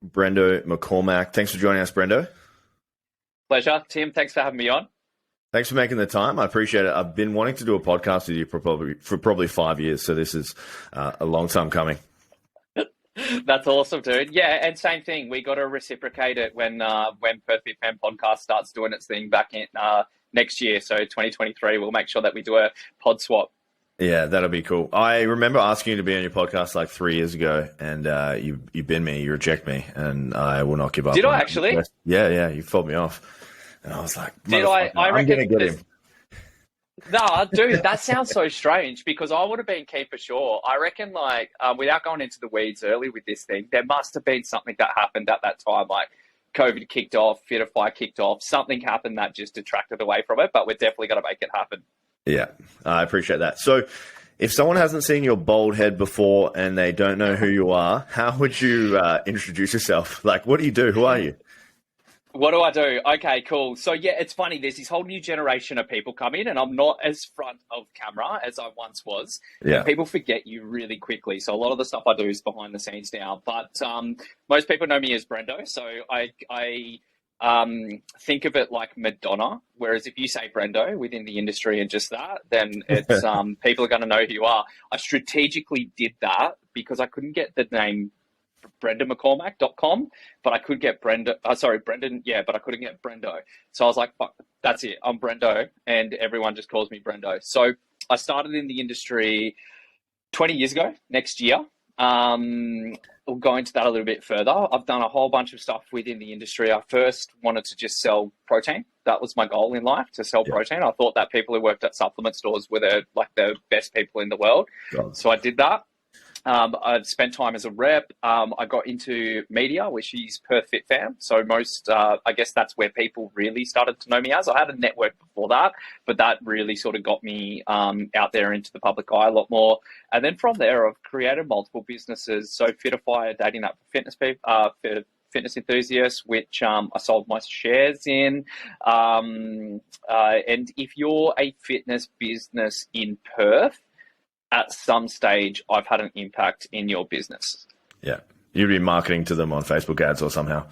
Brendo Mccormack. Thanks for joining us, Brendo. Pleasure. Tim, thanks for having me on. Thanks for making the time. I appreciate it. I've been wanting to do a podcast with you for probably 5 years, so this is a long time coming. That's awesome, dude. Yeah, and same thing. We got to reciprocate it when Perfect Fan Podcast starts doing its thing back in next year. So 2023, we'll make sure that we do a pod swap. Yeah, that'll be cool. I remember asking you to be on your podcast like 3 years ago, and you bin me, you reject me, and I will not give up. Did I actually? Yeah, you fobbed me off. And I was like, did I I'm going to get him. Nah, dude, that sounds so strange because I would have been keen for sure. I reckon, without going into the weeds early with this thing, there must have been something that happened at that time. Like COVID kicked off, Fitify kicked off, something happened that just detracted away from it, but we're definitely going to make it happen. Yeah, I appreciate that. So if someone hasn't seen your bald head before and they don't know who you are, how would you introduce yourself? Like, what do you do? Who are you? What do I do? Okay, cool. So yeah, it's funny. There's this whole new generation of people come in and I'm not as front of camera as I once was. Yeah. And people forget you really quickly. So a lot of the stuff I do is behind the scenes now. But most people know me as Brendo. So I think of it like Madonna. Whereas if you say Brendo within the industry and just that, then it's people are going to know who you are. I strategically did that because I couldn't get the name BrendoMcCormack.com, but I could get Brendan, but I couldn't get Brendo. So I was like, fuck, that's it. I'm Brendo, and everyone just calls me Brendo. So I started in the industry 20 years ago, next year. We'll go into that a little bit further. I've done a whole bunch of stuff within the industry. I first wanted to just sell protein. That was my goal in life, to sell protein. I thought that people who worked at supplement stores were the best people in the world. God. So I did that. I've spent time as a rep. I got into media, which is Perth Fit Fam. So I guess that's where people really started to know me as. I had a network before that, but that really sort of got me out there into the public eye a lot more. And then from there, I've created multiple businesses. So Fitify, dating up for fitness people, for fitness enthusiasts, which I sold my shares in. And if you're a fitness business in Perth, at some stage, I've had an impact in your business. Yeah. You'd be marketing to them on Facebook ads or somehow.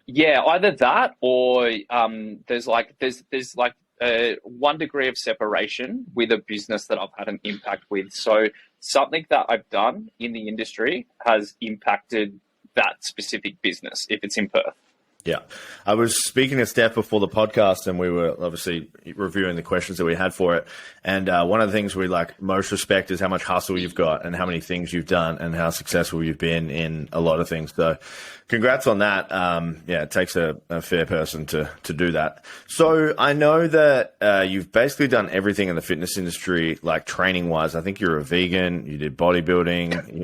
Yeah, either that or there's one degree of separation with a business that I've had an impact with. So something that I've done in the industry has impacted that specific business if it's in Perth. Yeah. I was speaking to Steph before the podcast and we were obviously reviewing the questions that we had for it. And one of the things we most respect is how much hustle you've got and how many things you've done and how successful you've been in a lot of things. So congrats on that. It takes a fair person to do that. So I know that you've basically done everything in the fitness industry, like training wise. I think you're a vegan, you did bodybuilding,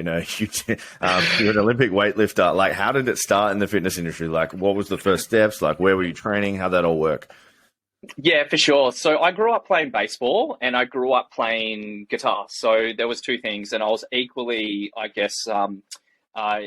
you're an Olympic weightlifter. Like, how did it start in the fitness industry? Like, what was the first steps? Like, where were you training? How'd that all work? Yeah, for sure. So I grew up playing baseball and I grew up playing guitar. So there was two things, and I was equally, I guess, at the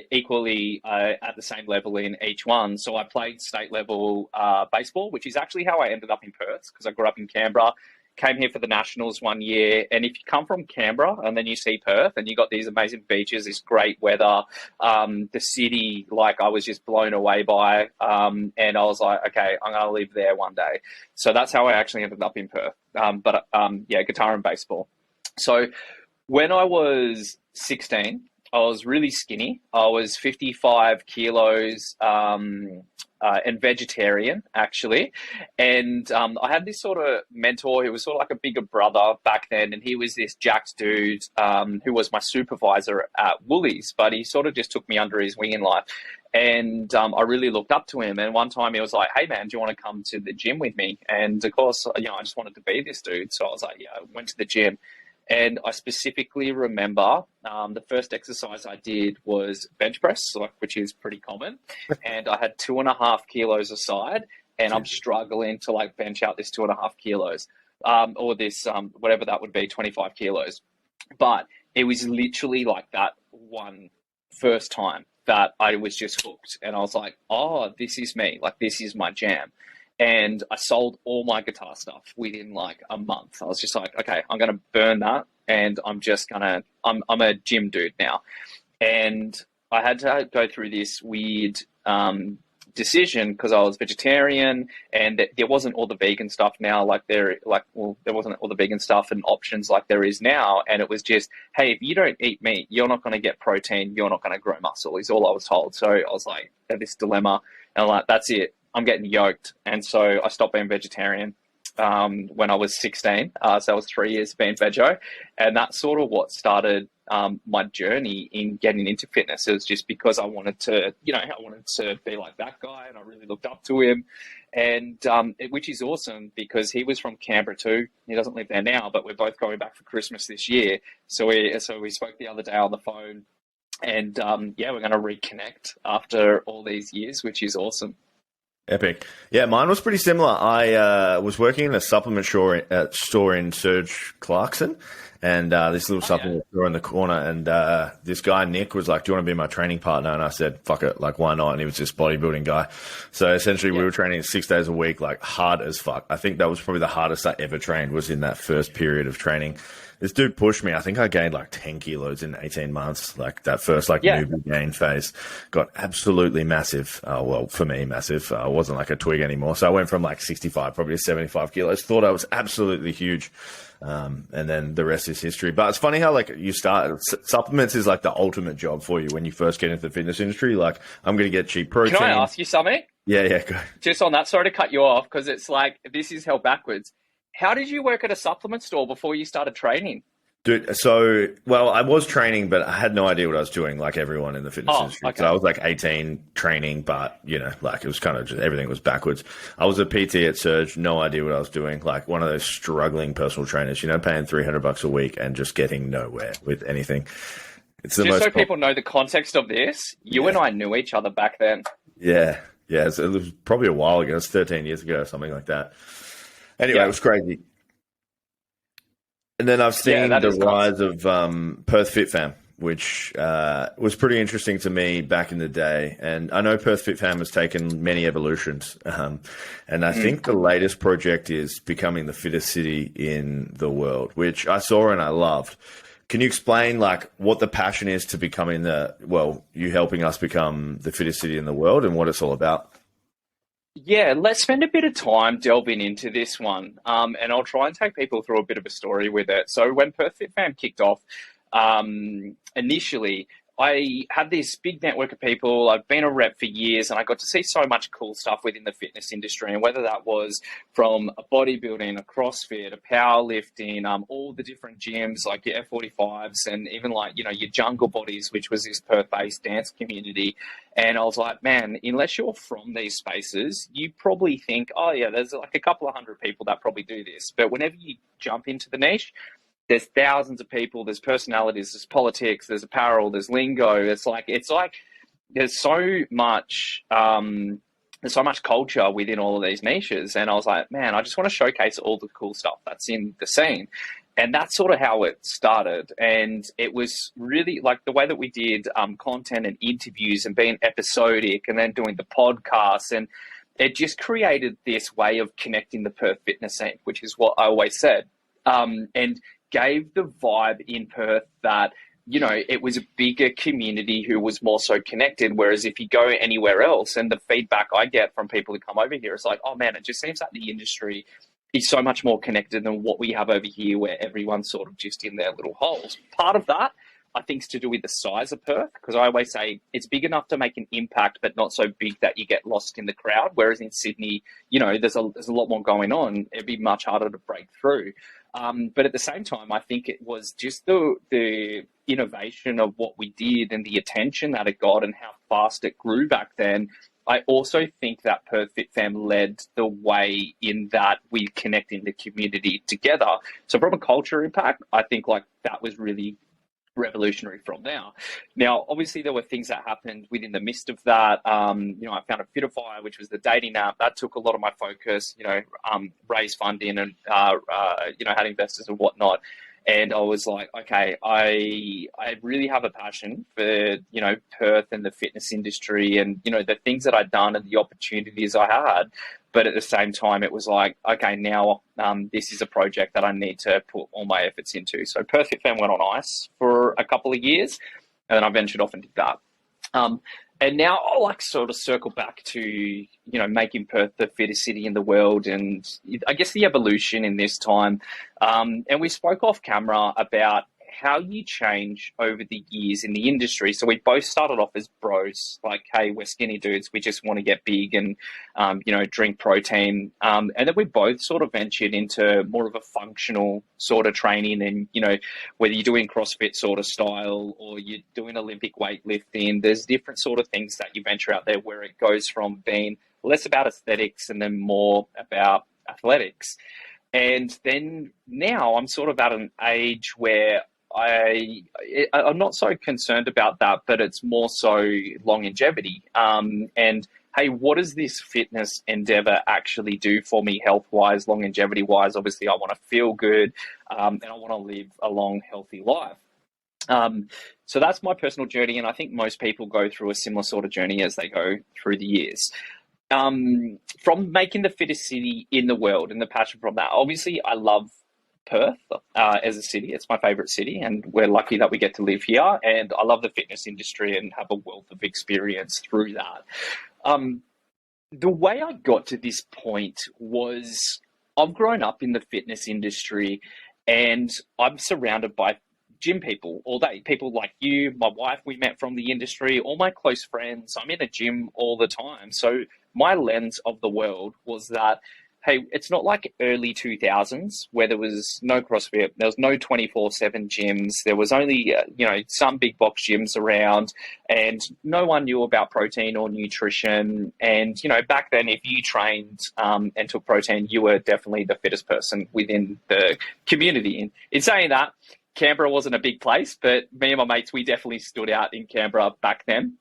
same level in each one. So I played state level baseball, which is actually how I ended up in Perth because I grew up in Canberra. Came here for the Nationals one year, and if you come from Canberra and then you see Perth and you got these amazing beaches, this great weather, the city, I was just blown away by, and I was like, okay, I'm going to live there one day. So that's how I actually ended up in Perth. Guitar and baseball. So when I was 16, I was really skinny. I was 55 kilos, and vegetarian, actually. And I had this sort of mentor who was sort of like a bigger brother back then. And he was this jacked dude who was my supervisor at Woolies, but he sort of just took me under his wing in life. And I really looked up to him. And one time he was like, hey, man, do you want to come to the gym with me? And of course, I just wanted to be this dude. So I was like, yeah, I went to the gym. And I specifically remember the first exercise I did was bench press, which is pretty common. And I had 2.5 kilos aside, and I'm struggling to bench out this 2.5 kilos, or this whatever that would be, 25 kilos. But it was literally like that one first time that I was just hooked, and I was like, oh, this is me. This is my jam. And I sold all my guitar stuff within a month. I was just like, okay, I'm going to burn that. And I'm a gym dude now. And I had to go through this weird decision because I was vegetarian and there wasn't all the vegan stuff now there wasn't all the vegan stuff and options like there is now, and it was just, hey, if you don't eat meat, you're not going to get protein, you're not going to grow muscle, is all I was told. So I was like, had this dilemma, and I'm like, that's it, I'm getting yoked. And so I stopped being vegetarian when I was 16. So I was 3 years being veggie, and that's sort of what started my journey in getting into fitness. It was just because I wanted to be like that guy, and I really looked up to him. And which is awesome because he was from Canberra too. He doesn't live there now, but we're both going back for Christmas this year. So we spoke the other day on the phone, and we're going to reconnect after all these years, which is awesome. Epic. Yeah, mine was pretty similar. I was working in a supplement store in Serge Clarkson, and this little supplement store in the corner, and this guy, Nick, was like, do you want to be my training partner? And I said, fuck it, like, why not? And he was this bodybuilding guy. So essentially we were training 6 days a week, like hard as fuck. I think that was probably the hardest I ever trained, was in that first period of training. This dude pushed me. I think I gained like 10 kilos in 18 months. Like that first newbie gain phase got absolutely massive. Well, for me, massive. I wasn't like a twig anymore. So I went from like 65 probably to 75 kilos. Thought I was absolutely huge. And then the rest is history. But it's funny how like you start, supplements is like the ultimate job for you when you first get into the fitness industry. Like, I'm going to get cheap protein. Can I ask you something? Yeah, go. Just on that, sorry to cut you off, because it's like, this is hell backwards. How did you work at a supplement store before you started training? Dude, I was training, but I had no idea what I was doing, like everyone in the fitness industry. Okay. So I was like 18 training, but, like it was kind of just everything was backwards. I was a PT at Surge, no idea what I was doing. Like one of those struggling personal trainers, paying $300 a week and just getting nowhere with anything. It's the just so people know the context of this, you and I knew each other back then. Yeah. It was probably a while ago. It was 13 years ago or something like that. Anyway, It was crazy. And then I've seen the rise of Perth Fit Fam, which was pretty interesting to me back in the day. And I know Perth Fit Fam has taken many evolutions. And I think the latest project is becoming the fittest city in the world, which I saw and I loved. Can you explain like what the passion is to becoming you helping us become the fittest city in the world and what it's all about? Yeah, let's spend a bit of time delving into this one, and I'll try and take people through a bit of a story with it. So when Perth Fit Fam kicked off, initially, I had this big network of people. I've been a rep for years, and I got to see so much cool stuff within the fitness industry, and whether that was from a bodybuilding, a CrossFit, a powerlifting, all the different gyms like your F45s, and even like, your Jungle Bodies, which was this Perth-based dance community. And I was like, man, unless you're from these spaces, you probably think, oh yeah, there's like a couple of hundred people that probably do this. But whenever you jump into the niche, there's thousands of people, there's personalities, there's politics, there's apparel, there's lingo. It's like there's so much culture within all of these niches. And I was like, man, I just want to showcase all the cool stuff that's in the scene. And that's sort of how it started. And it was really like the way that we did content and interviews and being episodic and then doing the podcasts. And it just created this way of connecting the Perth fitness scene, which is what I always said. And gave the vibe in Perth that, it was a bigger community who was more so connected. Whereas if you go anywhere else, and the feedback I get from people who come over here, it's like, oh man, it just seems like the industry is so much more connected than what we have over here, where everyone's sort of just in their little holes. Part of that, I think, is to do with the size of Perth, because I always say it's big enough to make an impact, but not so big that you get lost in the crowd. Whereas in Sydney, there's a lot more going on. It'd be much harder to break through. But at the same time, I think it was just the innovation of what we did and the attention that it got and how fast it grew back then. I also think that Perth Fit Fam led the way in that we connect in the community together. So from a culture impact, I think like that was really revolutionary from now. Now, obviously, there were things that happened within the midst of that. I found a Fitify, which was the dating app. That took a lot of my focus, raise funding and, had investors and whatnot. And I was like, okay, I really have a passion for, Perth and the fitness industry and, the things that I'd done and the opportunities I had. But at the same time, it was like, okay, now this is a project that I need to put all my efforts into. So Perth Fit Fam went on ice for a couple of years, and then I ventured off and did that. And now I'll like sort of circle back to, making Perth the fittest city in the world, and I guess the evolution in this time. And we spoke off camera about how you change over the years in the industry. So we both started off as bros, like, hey, we're skinny dudes. We just want to get big and, drink protein. And then we both sort of ventured into more of a functional sort of training. And, whether you're doing CrossFit sort of style or you're doing Olympic weightlifting, there's different sort of things that you venture out there where it goes from being less about aesthetics and then more about athletics. And then now I'm sort of at an age where I'm not so concerned about that, but it's more so longevity. And hey, what does this fitness endeavor actually do for me health-wise, longevity-wise? Obviously, I want to feel good, and I want to live a long, healthy life. So that's my personal journey, and I think most people go through a similar sort of journey as they go through the years. From making the fittest city in the world and the passion from that, obviously, I love Perth as a city. It's my favorite city, and we're lucky that we get to live here. And I love the fitness industry and have a wealth of experience through that. The way I got to this point was I've grown up in the fitness industry, and I'm surrounded by gym people all day. People like you, my wife, we met from the industry, all my close friends. I'm in a gym all the time. So my lens of the world was that, hey, it's not like early 2000s where there was no CrossFit, there was no 24/7 gyms, there was only, some big box gyms around, and no one knew about protein or nutrition. And, back then, if you trained and took protein, you were definitely the fittest person within the community. And in saying that, Canberra wasn't a big place, but me and my mates, we definitely stood out in Canberra back then.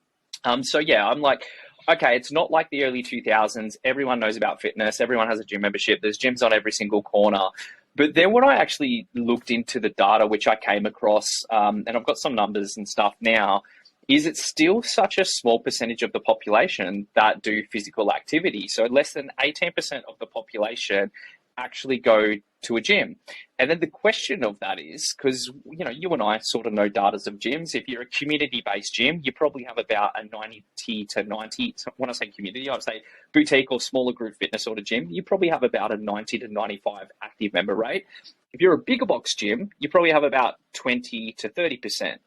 So yeah, I'm like, okay, it's not like the early 2000s. Everyone knows about fitness. Everyone has a gym membership. There's gyms on every single corner. But then when I actually looked into the data, which I came across, and I've got some numbers and stuff now, is it's still such a small percentage of the population that do physical activity. So less than 18% of the population actually go to a gym. And then the question of that is, because you and I sort of know data of gyms. If you're a community-based gym, you probably have about a 90 to 90, when I say community, I would say boutique or smaller group fitness sort of gym, you probably have about a 90 to 95 active member rate. If you're a bigger box gym, you probably have about 20 to 30%.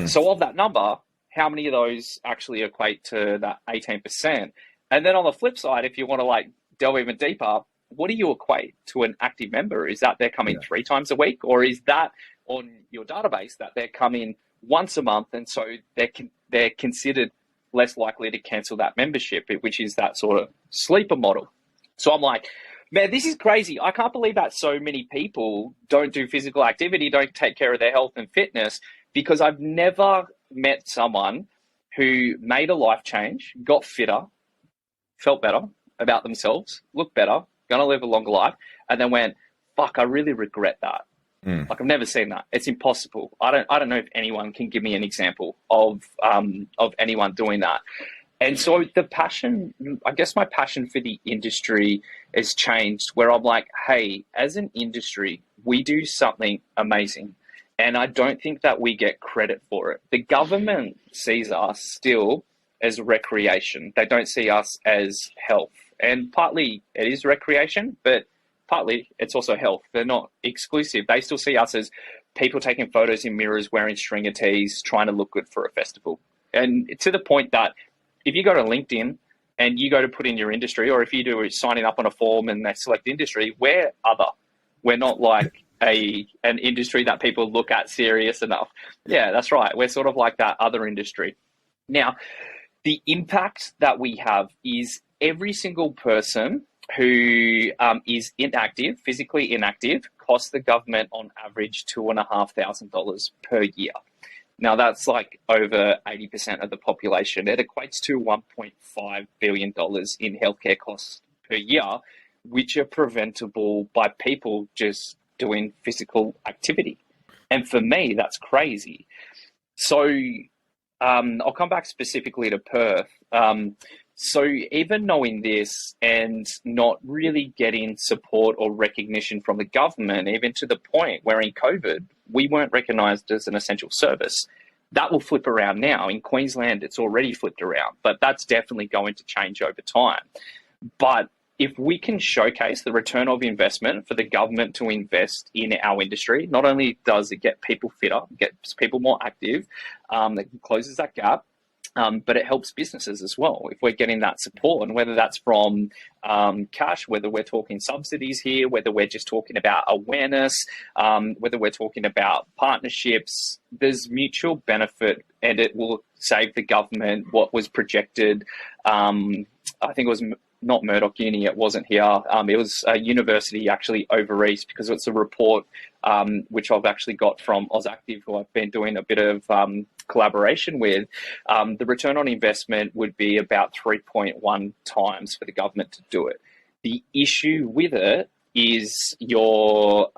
So of that number, how many of those actually equate to that 18%? And then on the flip side, if you want to delve even deeper, what do you equate to an active member? Is that they're coming 3 times a week, or is that on your database that they're coming once a month, and so they're considered less likely to cancel that membership, which is that sort of sleeper model? So I'm like, man, this is crazy. I can't believe that so many people don't do physical activity, don't take care of their health and fitness, because I've never met someone who made a life change, got fitter, felt better about themselves, looked better, going to live a longer life, and then went, fuck, I really regret that. Like, I've never seen that. It's impossible. I don't know if anyone can give me an example of anyone doing that. And so the passion, I guess my passion for the industry has changed, where I'm like, hey, as an industry, we do something amazing. And I don't think that we get credit for it. The government sees us still as recreation. They don't see us as health. And partly it is recreation, but partly it's also health. They're not exclusive. They still see us as people taking photos in mirrors, wearing stringer tees, trying to look good for a festival. And to the point that if you go to LinkedIn and you go to put in your industry, or if you do signing up on a form and they select industry, we're other. We're not like an industry that people look at serious enough. Yeah, that's right. We're sort of like that other industry. Now, the impact that we have is every single person who is inactive, physically inactive, costs the government on average $2,500 per year. Now, that's like over 80% of the population. It equates to $1.5 billion in healthcare costs per year, which are preventable by people just doing physical activity. And for me, that's crazy. So I'll come back specifically to Perth. So even knowing this and not really getting support or recognition from the government, even to the point where in COVID, we weren't recognised as an essential service. That will flip around now. In Queensland, it's already flipped around, but that's definitely going to change over time. But if we can showcase the return of investment for the government to invest in our industry, not only does it get people fitter, gets people more active, it closes that gap, but it helps businesses as well if we're getting that support, and whether that's from cash, whether we're talking subsidies here, whether we're just talking about awareness, whether we're talking about partnerships, there's mutual benefit, and it will save the government what was projected. I think it was not Murdoch Uni, it wasn't here. It was a university actually over east, because it's a report which I've actually got from AusActive, who I've been doing a bit of collaboration with. The return on investment would be about 3.1 times for the government to do it. The issue with it is your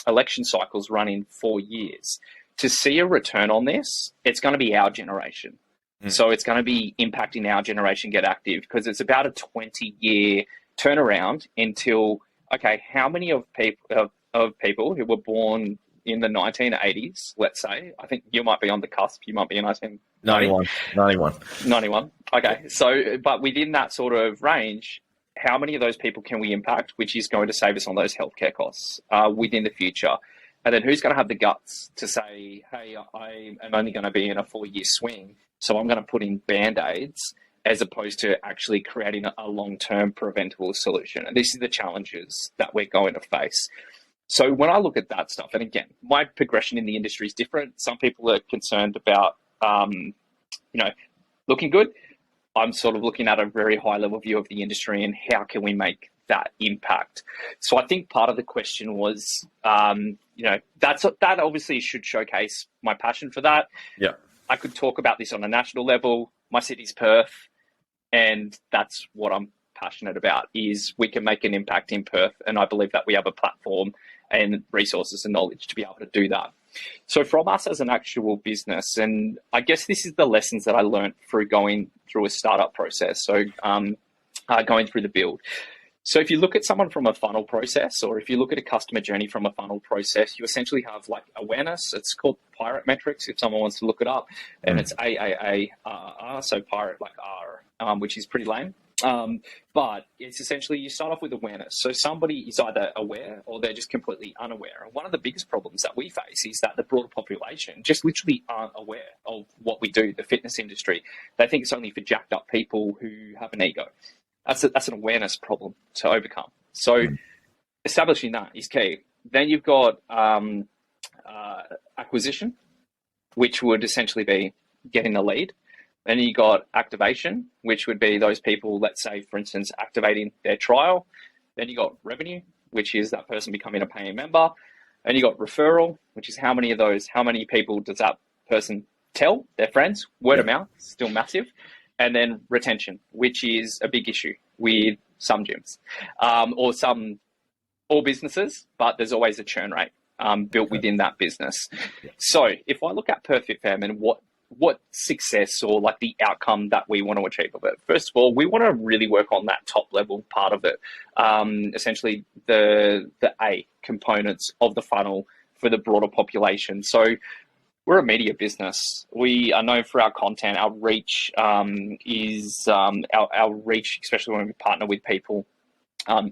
election cycles run in 4 years. To see a return on this, it's going to be our generation. So it's going to be impacting our generation get active, because it's about a 20-year turnaround until, okay, how many of people who were born in the 1980s, let's say, I think you might be on the cusp, you might be in 1991. Okay, so, but within that sort of range, how many of those people can we impact, which is going to save us on those healthcare costs within the future? And then who's going to have the guts to say, hey, I am only going to be in a 4-year swing, so I'm going to put in Band-Aids, as opposed to actually creating a long-term preventable solution. And this is the challenges that we're going to face. So when I look at that stuff, and again, my progression in the industry is different. Some people are concerned about, looking good. I'm sort of looking at a very high-level view of the industry and how can we make that impact. So I think part of the question was, that obviously should showcase my passion for that. Yeah. I could talk about this on a national level. My city's Perth, and that's what I'm passionate about, is we can make an impact in Perth, and I believe that we have a platform and resources and knowledge to be able to do that. So from us as an actual business, and I guess this is the lessons that I learned through going through a startup process, so going through the build. So if you look at someone from a funnel process, or if you look at a customer journey from a funnel process, you essentially have like awareness. It's called Pirate Metrics if someone wants to look it up, and it's AAARR, so Pirate like R, which is pretty lame. But it's essentially you start off with awareness. So somebody is either aware or they're just completely unaware. And one of the biggest problems that we face is that the broader population just literally aren't aware of what we do, the fitness industry. They think it's only for jacked up people who have an ego. That's an awareness problem to overcome. So establishing that is key. Then you've got acquisition, which would essentially be getting a lead. Then you got activation, which would be those people, let's say, for instance, activating their trial. Then you got revenue, which is that person becoming a paying member. And you got referral, which is how many people does that person tell their friends? Word of mouth, still massive. And then retention, which is a big issue with some gyms or businesses, but there's always a churn rate built within that business. So if I look at Perfect Fam and what success or like the outcome that we want to achieve of it, first of all, we want to really work on that top level part of it, essentially the A components of the funnel for the broader population. So we're a media business. We are known for our content. Our reach is our reach, especially when we partner with people,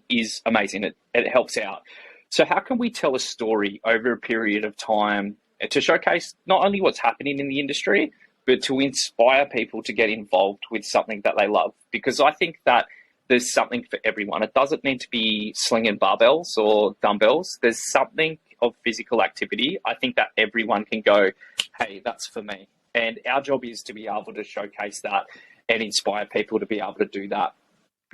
is amazing. It helps out. So how can we tell a story over a period of time to showcase not only what's happening in the industry, but to inspire people to get involved with something that they love? Because I think that there's something for everyone. It doesn't need to be slinging barbells or dumbbells. There's something of physical activity. I think that everyone can go, hey, that's for me. And our job is to be able to showcase that and inspire people to be able to do that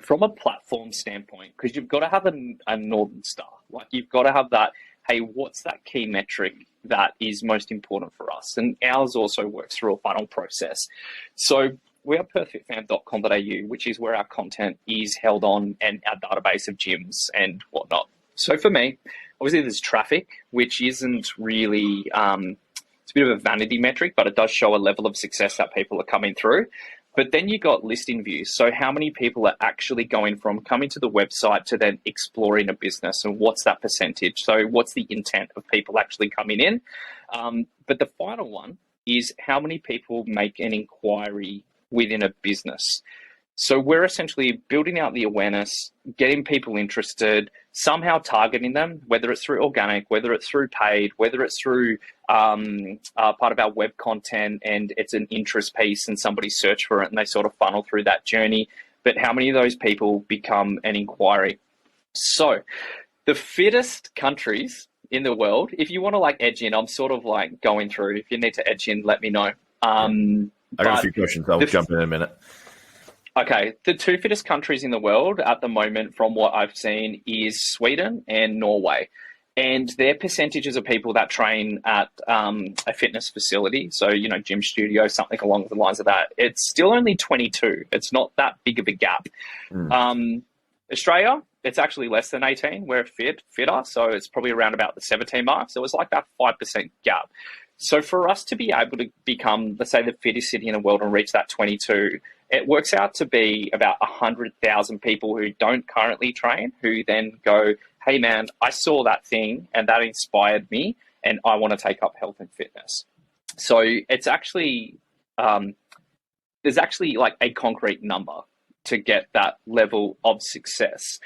from a platform standpoint, because you've got to have a Northern Star. Like you've got to have that, hey, what's that key metric that is most important for us? And ours also works through a funnel process. So we are perfectfam.com.au, which is where our content is held on, and our database of gyms and whatnot. So for me, obviously there's traffic, which isn't really, it's a bit of a vanity metric, but it does show a level of success that people are coming through. But then you got listing views. So how many people are actually going from coming to the website to then exploring a business, and what's that percentage? So what's the intent of people actually coming in? But the final one is how many people make an inquiry within a business. So we're essentially building out the awareness, getting people interested, somehow targeting them, whether it's through organic, whether it's through paid, whether it's through part of our web content and it's an interest piece and somebody search for it and they sort of funnel through that journey. But how many of those people become an inquiry? So the fittest countries in the world, if you want to like edge in, I'm sort of like going through, if you need to edge in, let me know. I got a few questions. I'll jump in a minute. Okay, the 2 fittest countries in the world at the moment, from what I've seen, is Sweden and Norway. And their percentages of people that train at a fitness facility, so, gym studio, something along the lines of that, it's still only 22. It's not that big of a gap. Australia, it's actually less than 18. We're fitter, so it's probably around about the 17 mark. So it's like that 5% gap. So for us to be able to become, let's say, the fittest city in the world and reach that 22, it works out to be about 100,000 people who don't currently train, who then go, hey man, I saw that thing and that inspired me and I want to take up health and fitness. So it's actually, there's actually like a concrete number to get that level of success.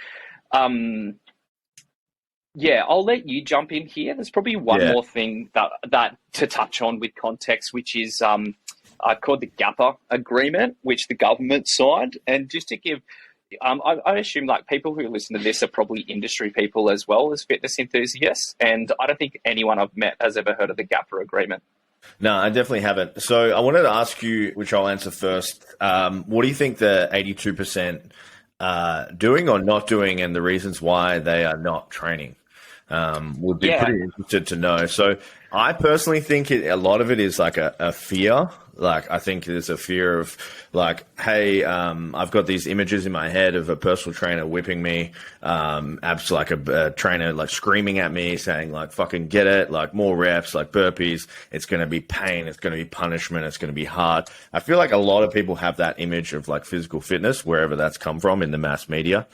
Yeah, I'll let you jump in here. There's probably one more thing that to touch on with context, which is called the GAPA agreement, which the government signed. And just to give, I assume like people who listen to this are probably industry people as well as fitness enthusiasts. And I don't think anyone I've met has ever heard of the GAPA agreement. No, I definitely haven't. So I wanted to ask you, which I'll answer first. What do you think the 82% doing or not doing and the reasons why they are not training? Would be pretty interested to know. So I personally think a lot of it is like a fear. Like I think there's a fear of like, hey, I've got these images in my head of a personal trainer whipping me, abs like a trainer like screaming at me saying like fucking get it, like more reps, like burpees. It's going to be pain. It's going to be punishment. It's going to be hard. I feel like a lot of people have that image of like physical fitness, wherever that's come from in the mass media.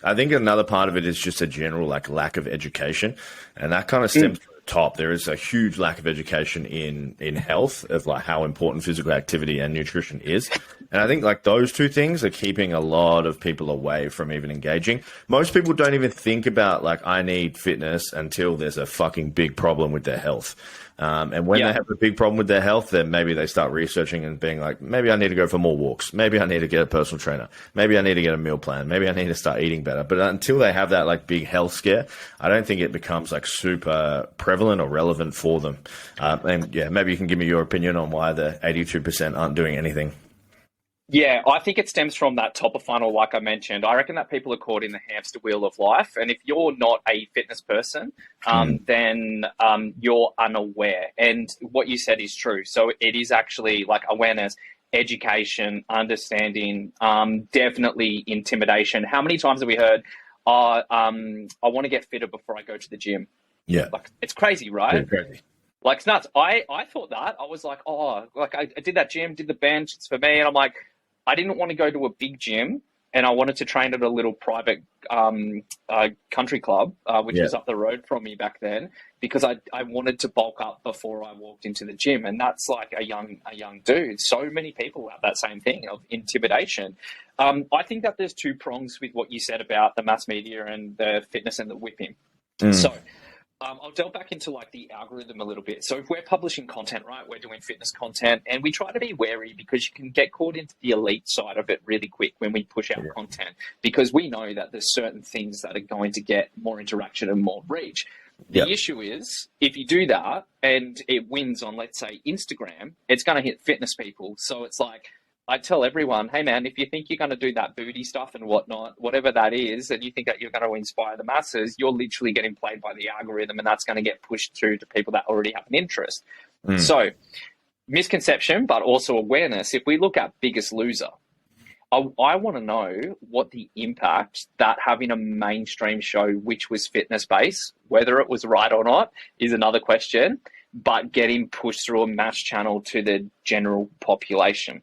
I think another part of it is just a general like lack of education, and that kind of stems from the top. There is a huge lack of education in health of like how important physical activity and nutrition is. And I think like those two things are keeping a lot of people away from even engaging. Most people don't even think about like I need fitness until there's a fucking big problem with their health. And when they have a big problem with their health, then maybe they start researching and being like, maybe I need to go for more walks. Maybe I need to get a personal trainer. Maybe I need to get a meal plan. Maybe I need to start eating better. But until they have that like big health scare, I don't think it becomes like super prevalent or relevant for them. And yeah, maybe you can give me your opinion on why the 82% aren't doing anything. Yeah, I think it stems from that top of funnel, like I mentioned. I reckon that people are caught in the hamster wheel of life. And if you're not a fitness person, then you're unaware. And what you said is true. So it is actually like awareness, education, understanding, definitely intimidation. How many times have we heard, I want to get fitter before I go to the gym? Yeah. Like, it's crazy, right? It's crazy. Like, it's nuts. I thought that. I was like, oh, like I did that gym, did the bench, it's for me. And I'm like, I didn't want to go to a big gym and I wanted to train at a little private country club, which was up the road from me back then, because I wanted to bulk up before I walked into the gym. And that's like a young dude. So many people have that same thing of intimidation. I think that there's two prongs with what you said about the mass media and the fitness and the whipping. So I'll delve back into like the algorithm a little bit. So if we're publishing content, right, we're doing fitness content, and we try to be wary because you can get caught into the elite side of it really quick when we push out content, because we know that there's certain things that are going to get more interaction and more reach. The issue is if you do that and it wins on, let's say, Instagram, it's going to hit fitness people. So it's like, I tell everyone, hey man, if you think you're going to do that booty stuff and whatnot, whatever that is, and you think that you're going to inspire the masses, you're literally getting played by the algorithm, and that's going to get pushed through to people that already have an interest. So misconception, but also awareness. If we look at Biggest Loser, I want to know what the impact that having a mainstream show, which was fitness based, whether it was right or not is another question, but getting pushed through a mass channel to the general population.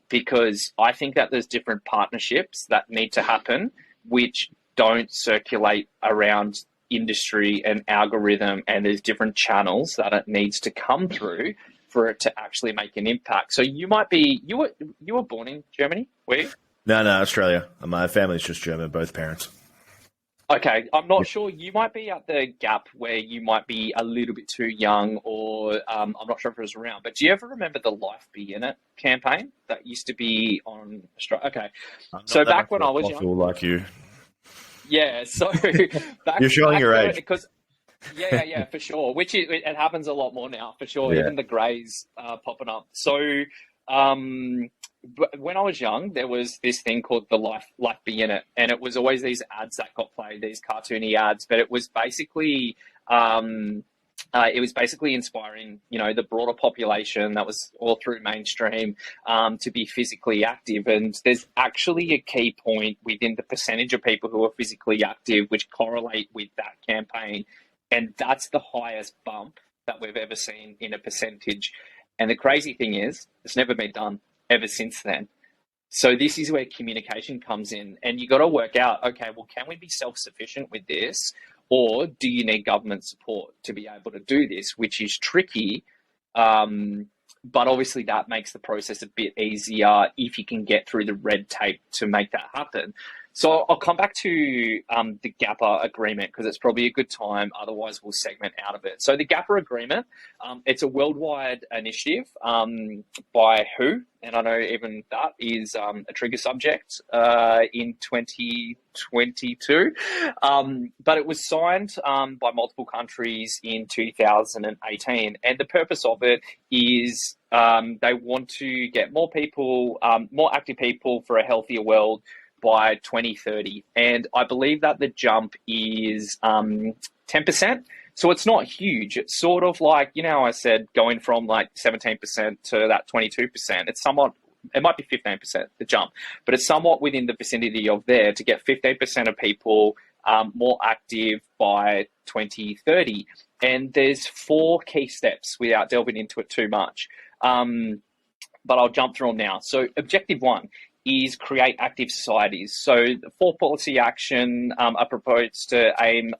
Because I think that there's different partnerships that need to happen, which don't circulate around industry and algorithm, and there's different channels that it needs to come through for it to actually make an impact. So you were born in Germany, were you? No, Australia. My family's just German, both parents. Okay, I'm not sure. You might be at the gap where you might be a little bit too young, or I'm not sure if it was around. But do you ever remember the Life Be In It campaign that used to be on Australia? Okay, I'm so not that back much when of I a was fossil young, like you. yeah. So You're showing your age. because yeah, for sure. Which it happens a lot more now, for sure. Yeah. Even the greys popping up. So um, when I was young, there was this thing called the Life Be In It, and it was always these ads that got played, these cartoony ads. But it was basically inspiring, the broader population that was all through mainstream to be physically active. And there's actually a key point within the percentage of people who are physically active, which correlate with that campaign. And that's the highest bump that we've ever seen in a percentage. And the crazy thing is, it's never been done ever since then. So this is where communication comes in, and you got to work out, okay, well, can we be self-sufficient with this, or do you need government support to be able to do this, which is tricky. But obviously that makes the process a bit easier if you can get through the red tape to make that happen. So I'll come back to the GAPA agreement because it's probably a good time. Otherwise, we'll segment out of it. So the GAPA agreement, it's a worldwide initiative by WHO, and I know even that is a trigger subject in 2022. But it was signed by multiple countries in 2018, and the purpose of it is they want to get more people, more active people for a healthier world by 2030. And I believe that the jump is 10%. So it's not huge. It's sort of like, I said, going from like 17% to that 22%. It might be 15%, the jump, but it's somewhat within the vicinity of there to get 15% of people more active by 2030. And there's 4 key steps without delving into it too much. But I'll jump through them now. So objective 1 is create active societies. So the 4 policy action are proposed to aim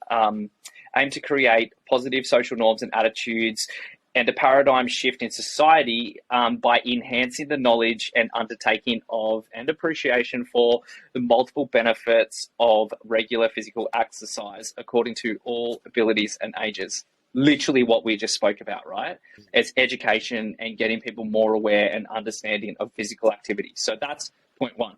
to create positive social norms and attitudes and a paradigm shift in society by enhancing the knowledge and undertaking of and appreciation for the multiple benefits of regular physical exercise according to all abilities and ages. Literally what we just spoke about, right? It's education and getting people more aware and understanding of physical activity. So that's point 1.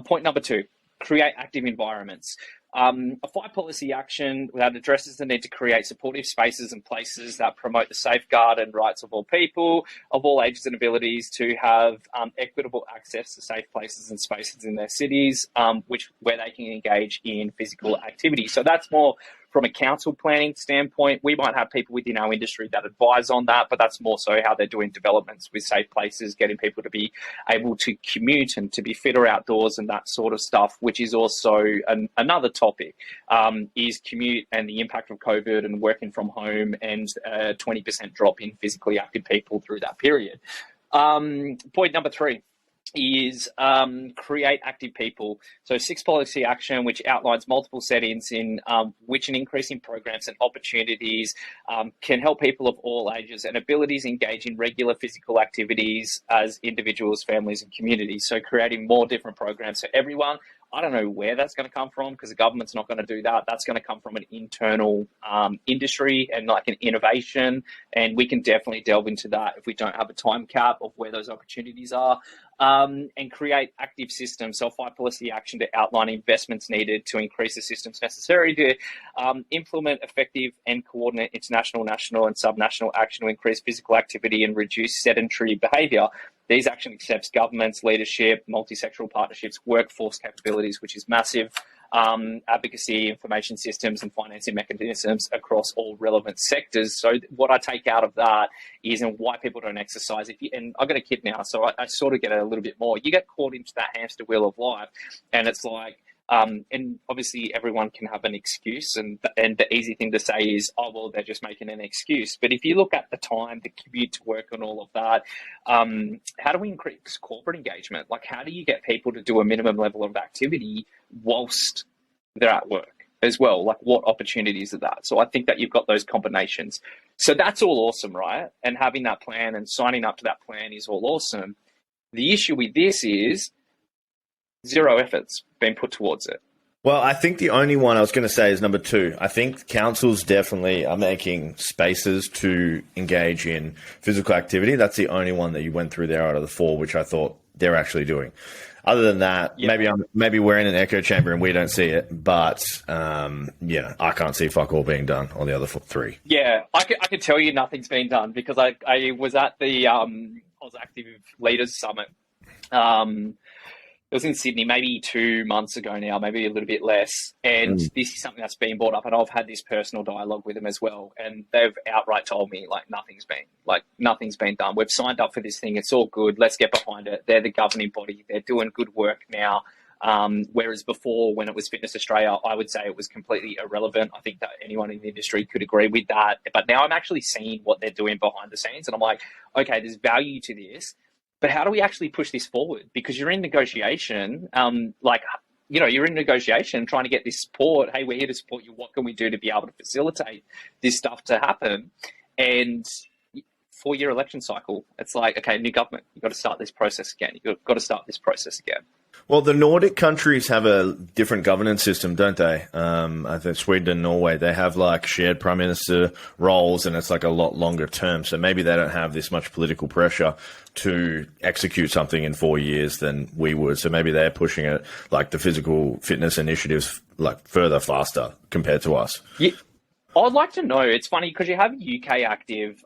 Point number 2, create active environments. A 5 policy action that addresses the need to create supportive spaces and places that promote the safeguard and rights of all people, of all ages and abilities to have equitable access to safe places and spaces in their cities, where they can engage in physical activity. So that's more from a council planning standpoint. We might have people within our industry that advise on that, but that's more so how they're doing developments with safe places, getting people to be able to commute and to be fitter outdoors and that sort of stuff, which is also another topic, is commute and the impact of COVID and working from home and a 20% drop in physically active people through that period. Point number 3 is create active people. So 6 policy action, which outlines multiple settings in which an increase in programs and opportunities can help people of all ages and abilities engage in regular physical activities as individuals, families, and communities. So creating more different programs for everyone. I don't know where that's going to come from because the government's not going to do that. That's going to come from an internal industry and like an innovation. And we can definitely delve into that if we don't have a time cap of where those opportunities are. And create active systems. So 5 policy action to outline investments needed to increase the systems necessary to implement effective and coordinate international, national, and subnational action to increase physical activity and reduce sedentary behaviour. These action accepts governments, leadership, multi-sectoral partnerships, workforce capabilities, which is massive, advocacy, information systems, and financing mechanisms across all relevant sectors. So what I take out of that is and why people don't exercise. And I've got a kid now, so I sort of get it a little bit more. You get caught into that hamster wheel of life, and it's like, and obviously everyone can have an excuse, and the easy thing to say is, oh, well, they're just making an excuse. But if you look at the time, the commute to work and all of that, how do we increase corporate engagement? Like, how do you get people to do a minimum level of activity whilst they're at work? as well. Like, what opportunities are that? So I think that you've got those combinations. So that's all awesome, right? And having that plan and signing up to that plan is all awesome. The issue with this is zero effort's been put towards it. Well, I think the only one I was going to say is number 2. I think councils definitely are making spaces to engage in physical activity. That's the only one that you went through there out of the 4, which I thought they're actually doing. Other than that, maybe we're in an echo chamber and we don't see it, but I can't see fuck all being done on the other 3. Yeah, I could tell you nothing's been done because I was at the Oz Active Leaders Summit. It was in Sydney maybe 2 months ago now, maybe a little bit less. And this is something that's been brought up, and I've had this personal dialogue with them as well. And they've outright told me nothing's been done. We've signed up for this thing. It's all good. Let's get behind it. They're the governing body. They're doing good work now. Whereas before, when it was Fitness Australia, I would say it was completely irrelevant. I think that anyone in the industry could agree with that. But now I'm actually seeing what they're doing behind the scenes, and I'm like, okay, there's value to this. But how do we actually push this forward? Because you're in negotiation, you're in negotiation trying to get this support. Hey, we're here to support you. What can we do to be able to facilitate this stuff to happen? And 4-year election cycle, it's like, okay, new government, you've got to start this process again. Well, the Nordic countries have a different governance system, don't they? I think Sweden and Norway, they have like shared prime minister roles, and it's like a lot longer term. So maybe they don't have this much political pressure to execute something in 4 years than we would. So maybe they're pushing it, like the physical fitness initiatives, like further faster compared to us. Yeah. I'd like to know, it's funny because you have UK Active,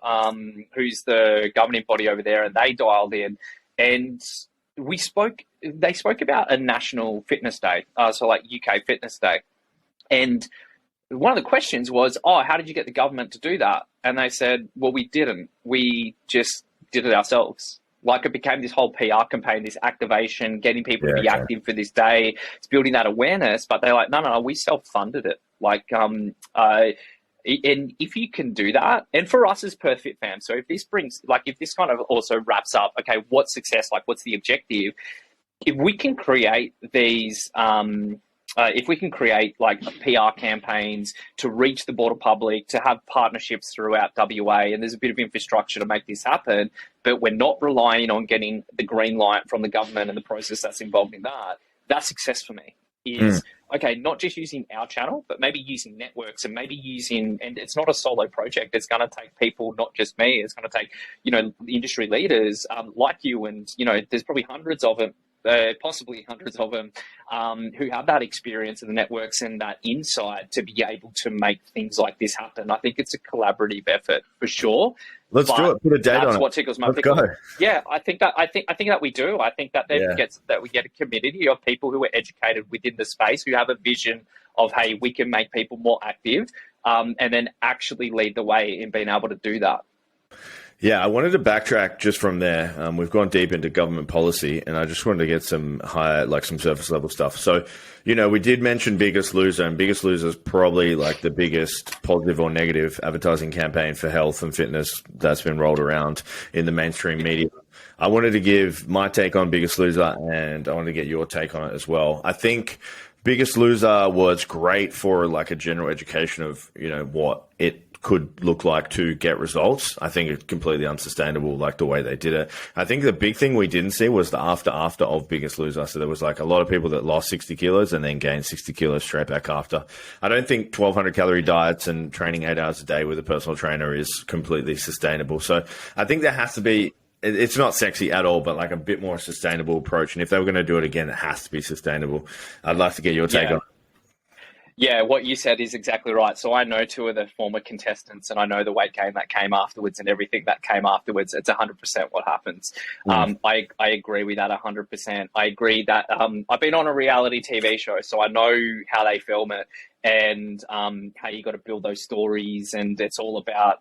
who's the governing body over there, and they dialed in, and they spoke about a national fitness day, so like UK Fitness Day. And one of the questions was, how did you get the government to do that? And they said, well, we didn't. We just did it ourselves. Like, it became this whole PR campaign, this activation, getting people to be active for this day. It's building that awareness, but they're like, no, we self-funded it. And if you can do that, and for us as Perth Fit fans, so if this kind of also wraps up, okay, what's success? Like, what's the objective? If we can create these, like PR campaigns to reach the broader public, to have partnerships throughout WA, and there's a bit of infrastructure to make this happen, but we're not relying on getting the green light from the government and the process that's involved in that, that's success for me. Okay, not just using our channel, but maybe using networks and and it's not a solo project. It's going to take people, not just me. It's going to take, industry leaders like you, and, there's probably hundreds of them, possibly hundreds of them, who have that experience and the networks and that insight to be able to make things like this happen. I think it's a collaborative effort for sure. Let's do it. Put a date on it. That's what tickles my pickle. Go. Yeah, I think that we do. I think that we get a community of people who are educated within the space, who have a vision of, hey, we can make people more active, and then actually lead the way in being able to do that. Yeah, I wanted to backtrack just from there. We've gone deep into government policy, and I just wanted to get some higher, like some surface level stuff. So, we did mention Biggest Loser, and Biggest Loser is probably like the biggest positive or negative advertising campaign for health and fitness that's been rolled around in the mainstream media. I wanted to give my take on Biggest Loser, and I wanted to get your take on it as well. I think Biggest Loser was great for like a general education of, what it could look like to get results. I think it's completely unsustainable, like the way they did it. I think the big thing we didn't see was the after of Biggest Loser. So there was like a lot of people that lost 60 kilos and then gained 60 kilos straight back after. I don't think 1,200 calorie diets and training 8 hours a day with a personal trainer is completely sustainable. So I think there has to be, it's not sexy at all, but like a bit more sustainable approach. And if they were going to do it again, it has to be sustainable. I'd like to get your take on it. Yeah, what you said is exactly right. So I know 2 of the former contestants, and I know the weight gain that came afterwards and everything that came afterwards. It's 100% what happens. I agree with that 100%. I agree that I've been on a reality TV show, so I know how they film it and how you got to build those stories. And it's all about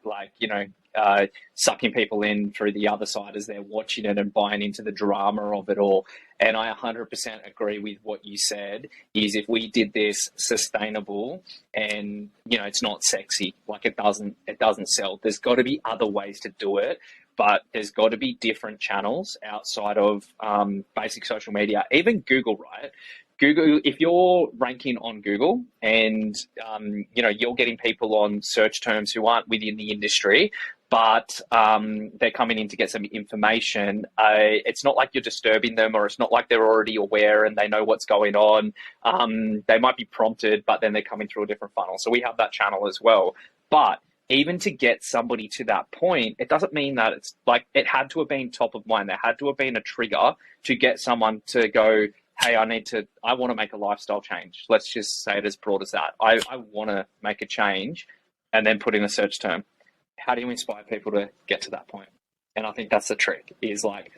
sucking people in through the other side as they're watching it and buying into the drama of it all. And I 100% agree with what you said, is if we did this sustainable and, it's not sexy, like it doesn't sell. There's got to be other ways to do it, but there's got to be different channels outside of basic social media, even Google, right? Google, if you're ranking on Google and you're getting people on search terms who aren't within the industry, but they're coming in to get some information, it's not like you're disturbing them, or it's not like they're already aware and they know what's going on. They might be prompted, but then they're coming through a different funnel. So we have that channel as well. But even to get somebody to that point, it doesn't mean that it's like it had to have been top of mind. There had to have been a trigger to get someone to go, hey, I want to make a lifestyle change. Let's just say it as broad as that. I want to make a change, and then put in a search term. How do you inspire people to get to that point? And I think that's the trick, is like,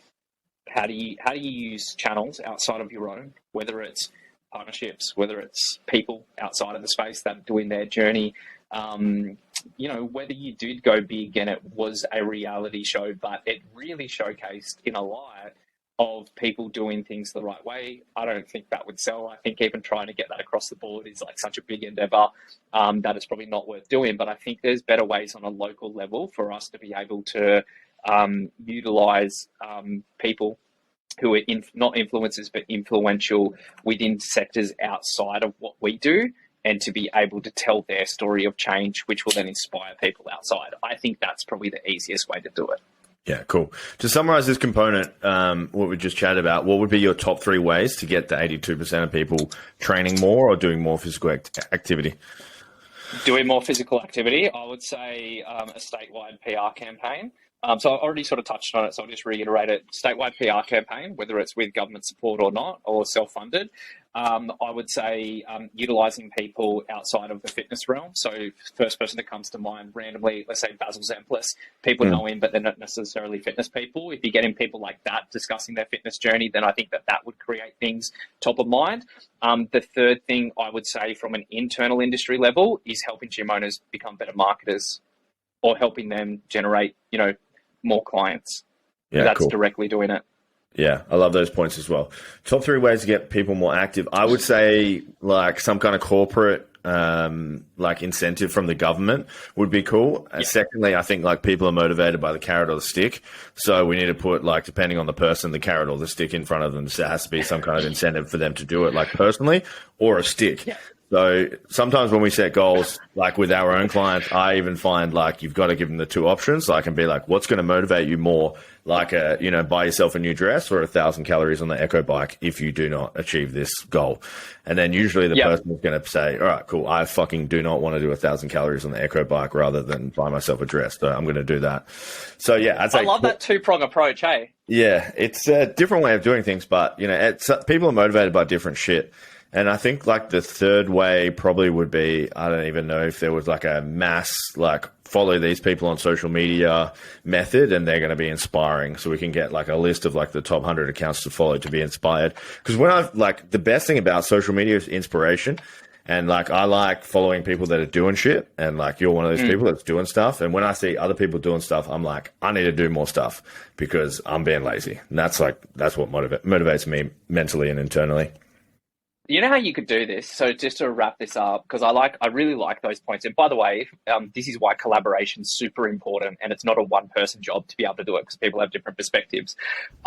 how do you use channels outside of your own, whether it's partnerships, whether it's people outside of the space that are doing their journey, whether you did go big and it was a reality show, but it really showcased in a light of people doing things the right way. I don't think that would sell. I think even trying to get that across the board is like such a big endeavor that it's probably not worth doing. But I think there's better ways on a local level for us to be able to utilize people who are not influencers, but influential within sectors outside of what we do, and to be able to tell their story of change, which will then inspire people outside. I think that's probably the easiest way to do it. Yeah, cool. To summarize this component, what we just chatted about, what would be your top 3 ways to get the 82% of people training more or doing more physical activity? Doing more physical activity, I would say a statewide PR campaign. So I already sort of touched on it, so I'll just reiterate it. Statewide PR campaign, whether it's with government support or not, or self-funded. I would say utilising people outside of the fitness realm. So first person that comes to mind randomly, let's say Basil Zemplis. People know him, but they're not necessarily fitness people. If you're getting people like that discussing their fitness journey, then I think that would create things top of mind. The third thing I would say from an internal industry level is helping gym owners become better marketers, or helping them generate, more clients. Yeah, that's cool. Directly doing it. Yeah, I love those points as well. Top 3 ways to get people more active. I would say like some kind of corporate like incentive from the government would be cool. And secondly, I think like people are motivated by the carrot or the stick. So we need to put, like, depending on the person, the carrot or the stick in front of them. So there has to be some kind of incentive for them to do it, like personally, or a stick. Yeah. So sometimes when we set goals, like with our own clients, I even find like you've got to give them the 2 options. I can be like, what's going to motivate you more? Like, buy yourself a new dress or 1,000 calories on the Echo bike if you do not achieve this goal. And then usually the person is going to say, all right, cool. I fucking do not want to do 1,000 calories on the Echo bike rather than buy myself a dress. So I'm going to do that. So yeah, I love that 2-prong approach. Hey. Yeah, it's a different way of doing things, but people are motivated by different shit. And I think like the third way probably would be, I don't even know if there was like a mass, like follow these people on social media method, and they're going to be inspiring. So we can get like a list of like the top 100 accounts to follow to be inspired. Because the best thing about social media is inspiration. And like, I like following people that are doing shit. And like, you're one of those people that's doing stuff. And when I see other people doing stuff, I'm like, I need to do more stuff because I'm being lazy. And that's what motivates me mentally and internally. You know how you could do this? So just to wrap this up, because I really like those points. And by the way, this is why collaboration is super important, and it's not a one-person job to be able to do it because people have different perspectives.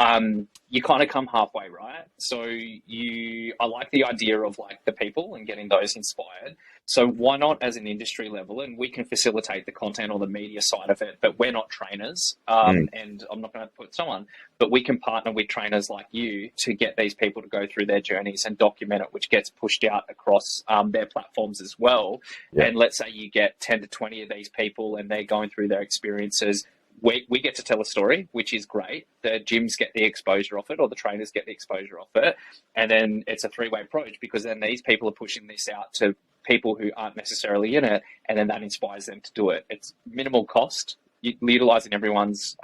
You kind of come halfway, right? So I like the idea of like the people and getting those inspired. So why not as an industry level? And we can facilitate the content or the media side of it, but we're not trainers. And I'm not going to put someone, but we can partner with trainers like you to get these people to go through their journeys and document it, which gets pushed out across their platforms as well. Yeah. And let's say you get 10 to 20 of these people and they're going through their experiences. We get to tell a story, which is great. The gyms get the exposure off it, or the trainers get the exposure off it. And then it's a 3-way approach, because then these people are pushing this out to people who aren't necessarily in it, and then that inspires them to do it. It's minimal cost, utilizing everyone's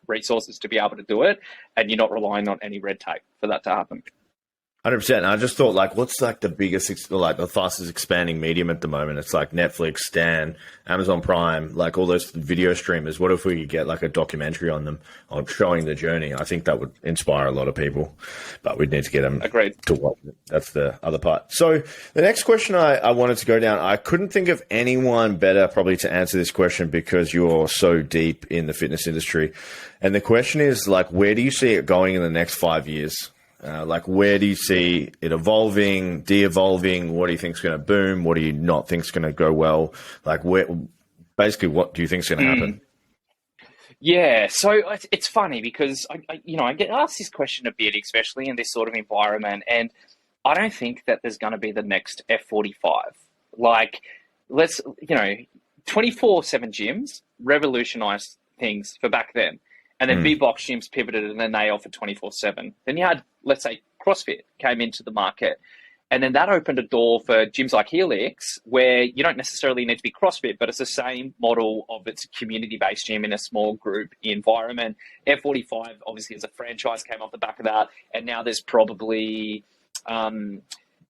resources to be able to do it, and you're not relying on any red tape for that to happen. 100%. And I just thought, like, what's like the biggest, like the fastest expanding medium at the moment? It's like Netflix, Stan, Amazon Prime, like all those video streamers. What if we could get like a documentary on them, on showing the journey? I think that would inspire a lot of people, but we'd need to get them to watch it. That's the other part. So the next question I wanted to go down, I couldn't think of anyone better probably to answer this question, because you're so deep in the fitness industry. And the question is like, where do you see it going in the next 5 years? Like, where do you see it evolving, de-evolving? What do you think's going to boom? What do you not think's going to go well? Like, basically, what do you think's going to happen? Yeah, so it's funny because I get asked this question a bit, especially in this sort of environment, and I don't think that there's going to be the next F45. Like, 24/7 gyms revolutionized things for back then. And then big box gyms pivoted and then they offered 24/7. Then you had, let's say, CrossFit came into the market. And then that opened a door for gyms like Helix, where you don't necessarily need to be CrossFit, but it's the same model of it's a community-based gym in a small group environment. F45, obviously, as a franchise, came off the back of that. And now there's probably, I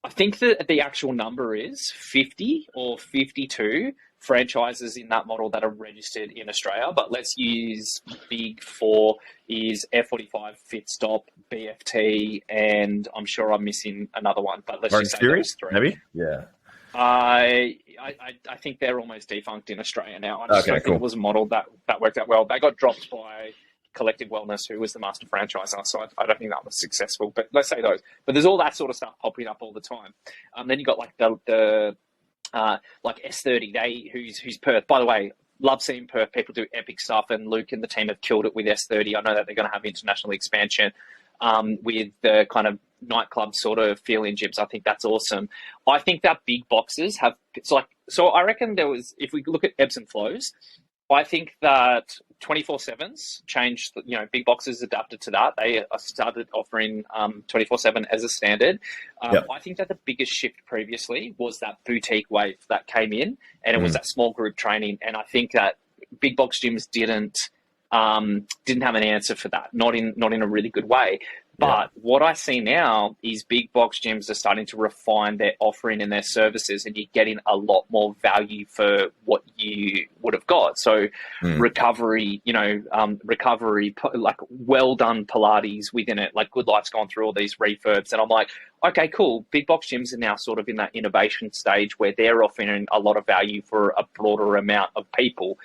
think that the actual number is 50 or 52 franchises in that model that are registered in Australia. But let's use big four is F45, Fitstop, BFT, and I'm sure I'm missing another one. But let's just say those three. Maybe? Yeah. I think they're almost defunct in Australia now. I just don't think it was a model that worked out well. They got dropped by Collective Wellness, who was the master franchisor, so I don't think that was successful. But let's say those. But there's all that sort of stuff popping up all the time. Then you got like the like S30, who's Perth. By the way, love seeing Perth. People do epic stuff, and Luke and the team have killed it with S30. I know that they're going to have international expansion with the kind of nightclub sort of feel-in gyms. I think that's awesome. I think that big boxes have so I reckon there was, if we look at ebbs and flows, I think that 24/7s changed. Big boxes adapted to that. They started offering 24/7 as a standard. I think that the biggest shift previously was that boutique wave that came in, and it was that small group training. And I think that big box gyms didn't have an answer for that, not in a really good way. But what I see now is big box gyms are starting to refine their offering and their services, and you're getting a lot more value for what you would have got. So recovery, like well done Pilates within it, like Good Life's gone through all these refurbs. And I'm like, okay, cool. Big box gyms are now sort of in that innovation stage where they're offering a lot of value for a broader amount of people.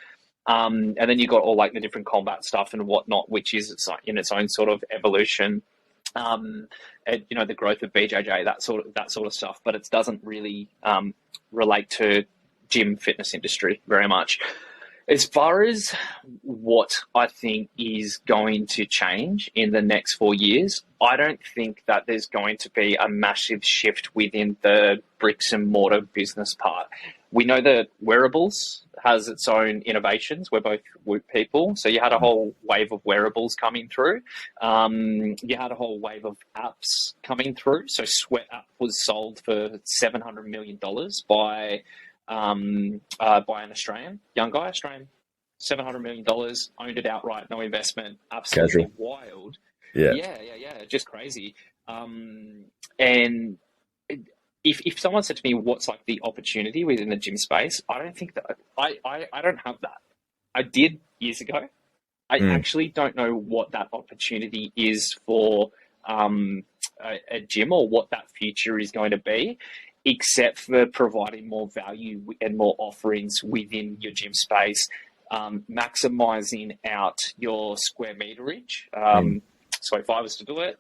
And then you've got all like the different combat stuff and whatnot, which is in its own sort of evolution. And, the growth of BJJ, that sort of stuff, but it doesn't really relate to gym fitness industry very much. As far as what I think is going to change in the next 4 years, I don't think that there's going to be a massive shift within the bricks and mortar business part. We know that wearables has its own innovations. We're both Whoop people. So you had a whole wave of wearables coming through. You had a whole wave of apps coming through. So Sweat app was sold for $700 million by an young guy, $700 million, owned it outright, no investment, absolutely casual. Wild. Yeah, just crazy. And if someone said to me, what's like the opportunity within the gym space, I don't think that I don't have that. I did years ago. I actually don't know what that opportunity is for a gym or what that future is going to be, except for providing more value and more offerings within your gym space, maximizing out your square meterage. So if I was to do it,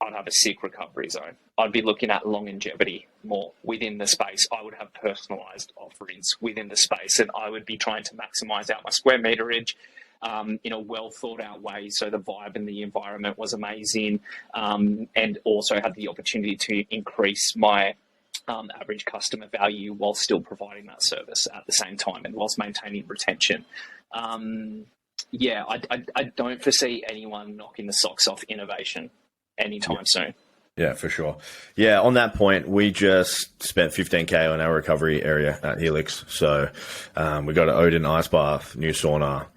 I'd have a sick recovery zone. I'd be looking at longevity more within the space. I would have personalized offerings within the space, and I would be trying to maximize out my square meterage in a well thought out way. So the vibe and the environment was amazing, and also had the opportunity to increase my average customer value while still providing that service at the same time and whilst maintaining retention. I don't foresee anyone knocking the socks off innovation anytime soon. Yeah, for sure. Yeah, on that point, we just spent $15K on our recovery area at Helix. So we got an Odin ice bath, new sauna,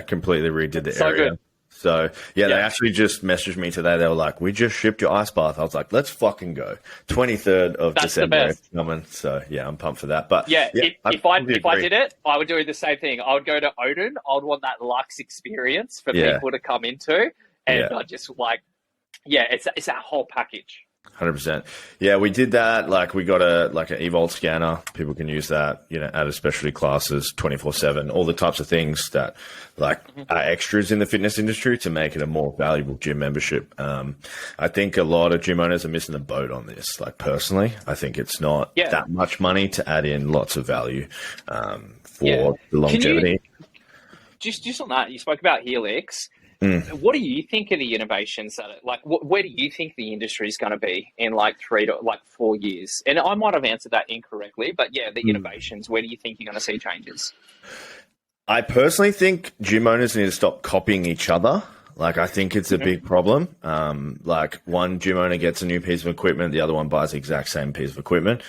completely redid the area. Good. So they actually just messaged me today. They were like, "We just shipped your ice bath." I was like, "Let's fucking go!" 23rd of December coming. So yeah, I'm pumped for that. But if I did it, I would do the same thing. I would go to Odin. I would want that luxe experience for people to come into, and I just like, it's that whole package. 100%. Yeah, we did that. Like we got an eVolt scanner. People can use that, out of specialty classes 24/7, all the types of things that are extras in the fitness industry to make it a more valuable gym membership. I think a lot of gym owners are missing the boat on this. Like personally, I think it's not that much money to add in lots of value for the longevity. Just on that, you spoke about Helix. What do you think of the innovations where do you think the industry is going to be in 3 to 4 years? And I might have answered that incorrectly, but the innovations, where do you think you're going to see changes? I personally think gym owners need to stop copying each other. I think it's a big problem. One gym owner gets a new piece of equipment, the other one buys the exact same piece of equipment.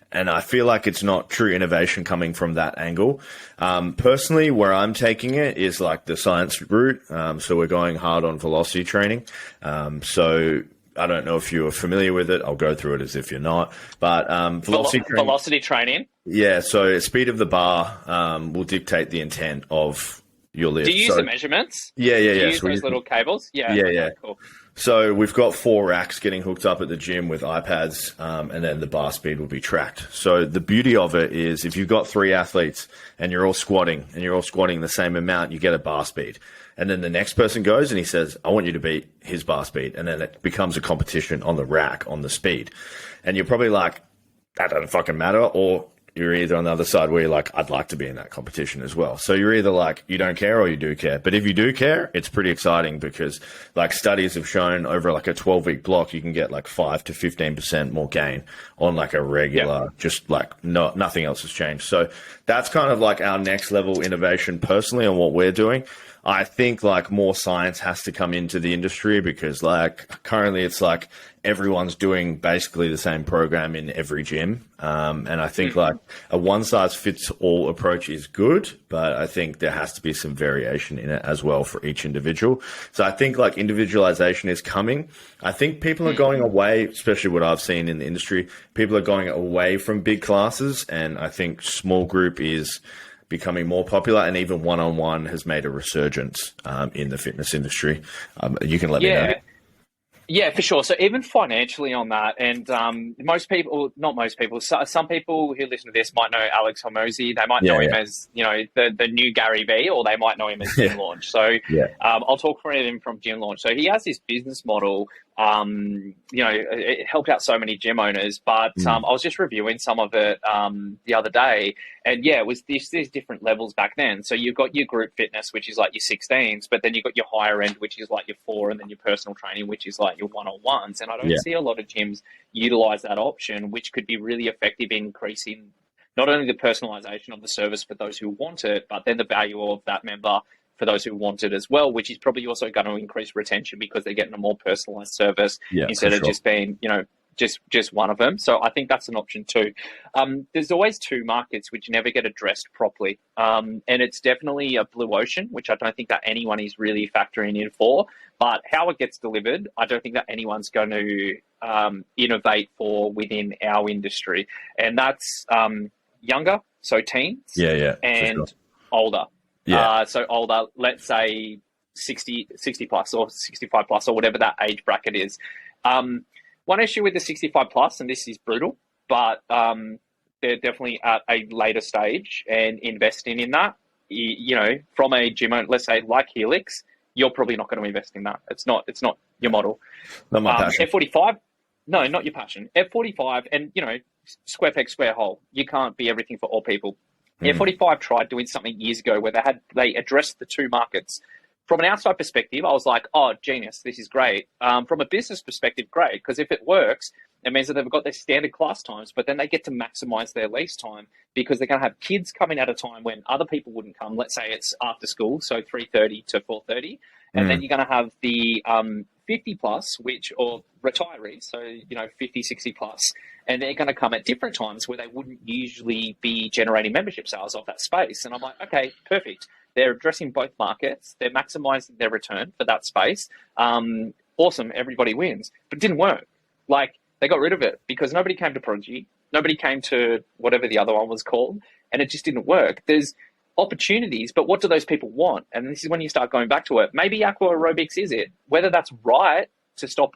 And I feel like it's not true innovation coming from that angle. Personally, where I'm taking it is the science route. So we're going hard on velocity training. So I don't know if you're familiar with it. I'll go through it as if you're not. But velocity training? Yeah. So speed of the bar will dictate the intent of your lift. Do you use the measurements? Yeah. Do you use those little cables? Yeah. Cool. So we've got 4 racks getting hooked up at the gym with iPads, and then the bar speed will be tracked. So the beauty of it is if you've got 3 athletes and you're all squatting the same amount, you get a bar speed. And then the next person goes and he says, I want you to beat his bar speed. And then it becomes a competition on the rack, on the speed. And you're probably like, that doesn't fucking matter. Or you're either on the other side where you're like, I'd like to be in that competition as well. So you're either like, you don't care or you do care. But if you do care, it's pretty exciting because studies have shown over a 12-week block, you can get 5 to 15% more gain on a regular, nothing else has changed. So that's kind of our next level innovation personally on what we're doing. I think more science has to come into the industry because currently it's everyone's doing basically the same program in every gym. And I think a one size fits all approach is good, but I think there has to be some variation in it as well for each individual. So I think individualization is coming. I think people are going away, especially what I've seen in the industry, people are going away from big classes. And I think small group is becoming more popular, and even one-on-one has made a resurgence in the fitness industry. You can let me know. Yeah, for sure. So even financially on that, and some people who listen to this might know Alex Hormozi. They might know him as, the new Gary Vee, or they might know him as Gym Launch. So I'll talk for him from Gym Launch. So he has this business model. It helped out so many gym owners, but I was just reviewing some of it the other day, and it was there's different levels back then. So you've got your group fitness, which is your 16s, but then you've got your higher end, which is your 4, and then your personal training, which is your one-on-ones. And I don't see a lot of gyms utilize that option, which could be really effective in increasing not only the personalization of the service for those who want it, but then the value of that member for those who want it as well, which is probably also going to increase retention because they're getting a more personalized service instead of just being, just one of them. So I think that's an option too. There's always 2 markets which never get addressed properly. And it's definitely a blue ocean, which I don't think that anyone is really factoring in for. But how it gets delivered, I don't think that anyone's going to innovate for within our industry. And that's younger, so teens, and older. So older, let's say 60 plus or 65 plus or whatever that age bracket is. One issue with the 65 plus, and this is brutal, but they're definitely at a later stage and investing in that. From a gym owner, let's say like Helix, you're probably not going to invest in that. It's not your model. Not my passion. F45, no, not your passion. F45, and square peg, square hole. You can't be everything for all people. F45 tried doing something years ago where they addressed the 2 markets. From an outside perspective, I was like, oh, genius, this is great. From a business perspective, great, because if it works, it means that they've got their standard class times, but then they get to maximize their lease time because they're going to have kids coming at a time when other people wouldn't come. Let's say it's after school, so 3:30 to 4:30. And then you're going to have the 50 plus, or retirees, so 50, 60 plus, and they're going to come at different times where they wouldn't usually be generating membership sales off that space. And I'm like, okay, perfect. They're addressing both markets. They're maximizing their return for that space. Awesome, everybody wins. But it didn't work. They got rid of it because nobody came to Prodigy. Nobody came to whatever the other one was called, and it just didn't work. There's opportunities, but what do those people want? And this is when you start going back to it. Maybe aqua aerobics is it. Whether that's right to stop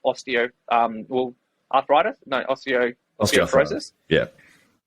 arthritis? No, osteoporosis. Yeah.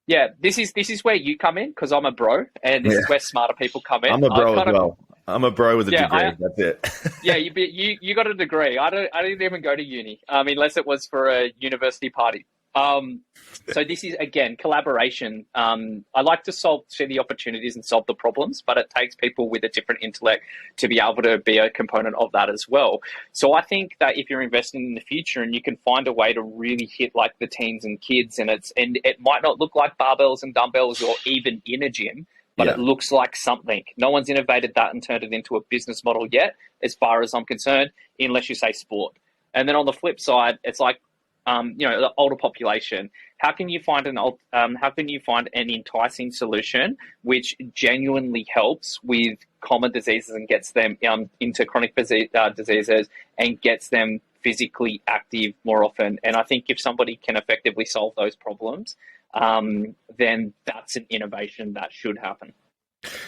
Yeah, this is where you come in because I'm a bro, and this is where smarter people come in. I'm a bro as well. I'm a bro with a degree. That's it. Yeah, you got a degree. I didn't even go to uni, unless it was for a university party. So this is again collaboration. I like to see the opportunities and solve the problems, but it takes people with a different intellect to be able to be a component of that as well. So I think that if you're investing in the future and you can find a way to really hit like the teens and kids, and it might not look like barbells and dumbbells or even in a gym, but it looks like something. No one's innovated that and turned it into a business model yet, as far as I'm concerned, unless you say sport. And then on the flip side, it's like, the older population. How can you find an enticing solution which genuinely helps with common diseases and gets them into chronic diseases and gets them physically active more often? And I think if somebody can effectively solve those problems, then that's an innovation that should happen.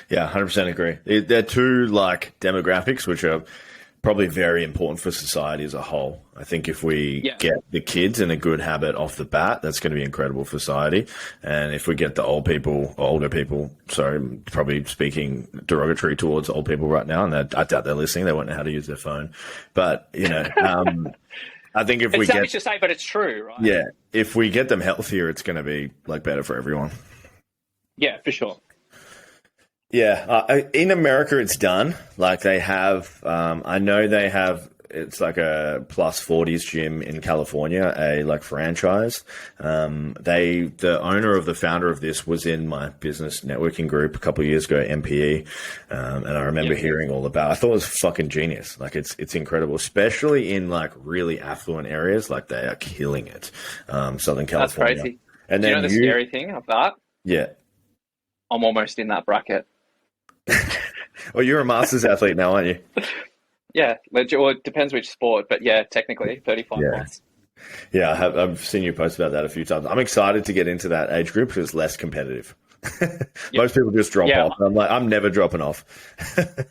Yeah, 100% agree. They're two like demographics which are probably very important for society as a whole. I think if we get the kids in a good habit off the bat, that's going to be incredible for society. And if we get the older people, sorry, I'm probably speaking derogatory towards old people right now, and I doubt they're listening. They won't know how to use their phone. But, I think if we savage to say, but it's true, right? Yeah. If we get them healthier, it's going to be like better for everyone. Yeah, for sure. Yeah, in America, it's done. Like they have, I know they have. It's like a plus 40s gym in California, a like franchise. The owner of the founder of this was in my business networking group a couple of years ago, MPE, and I remember hearing all about. I thought it was fucking genius. Like it's incredible, especially in like really affluent areas. Like they are killing it. Southern California. That's crazy. And then the scary thing of that? Yeah, I'm almost in that bracket. Well, you're a masters athlete now, aren't you? Yeah, well, it depends which sport, but yeah, technically 35 plus. Yeah, I've seen you post about that a few times. I'm excited to get into that age group because it's less competitive. Most people just drop off. I'm like, I'm never dropping off.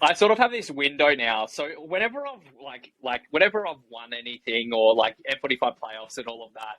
I sort of have this window now. So whenever I've won anything or like F45 playoffs and all of that,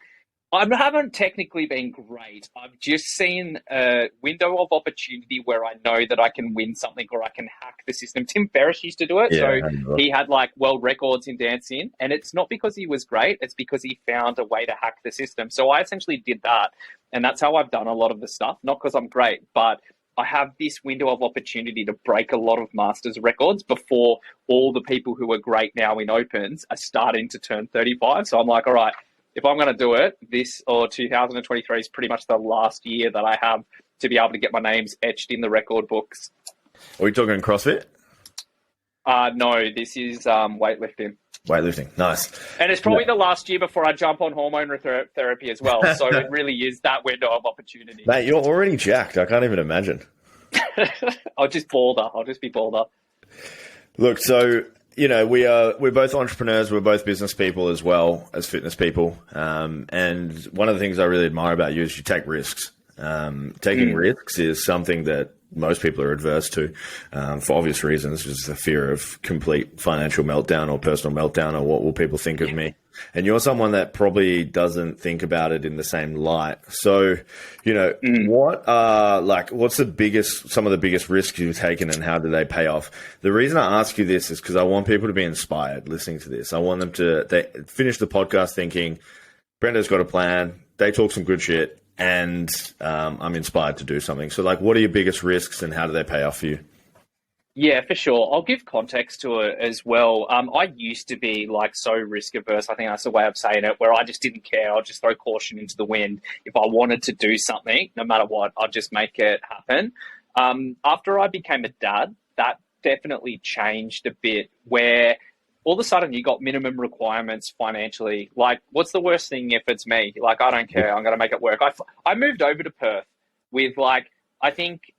I haven't technically been great. I've just seen a window of opportunity where I know that I can win something or I can hack the system. Tim Ferriss used to do it. So he had like world records in dancing, and it's not because he was great. It's because he found a way to hack the system. So I essentially did that. And that's how I've done a lot of the stuff, not because I'm great, but I have this window of opportunity to break a lot of masters records before all the people who are great now in opens are starting to turn 35. So I'm like, all right, if I'm going to do it, this or 2023 is pretty much the last year that I have to be able to get my names etched in the record books. Are we talking CrossFit? No, this is weightlifting. Weightlifting, nice. And it's probably the last year before I jump on hormone therapy as well. So it really is that window of opportunity. Mate, you're already jacked. I can't even imagine. I'll just be balder. Look, so we're both entrepreneurs. We're both business people as well as fitness people. And one of the things I really admire about you is you take risks. Taking risks is something that most people are adverse to for obvious reasons, just the fear of complete financial meltdown or personal meltdown or what will people think of me. And you're someone that probably doesn't think about it in the same light. So, what's some of the biggest risks you've taken and how do they pay off? The reason I ask you this is because I want people to be inspired listening to this. I want them to finish the podcast thinking, Brendo's got a plan. They talk some good shit. And I'm inspired to do something. So, what are your biggest risks and how do they pay off for you? Yeah, for sure. I'll give context to it as well. I used to be so risk averse. I think that's the way of saying it, where I just didn't care. I'll just throw caution into the wind. If I wanted to do something, no matter what, I'll just make it happen. After I became a dad, that definitely changed a bit, where all of a sudden you got minimum requirements financially. What's the worst thing if it's me? I don't care. I'm going to make it work. I moved over to Perth with I think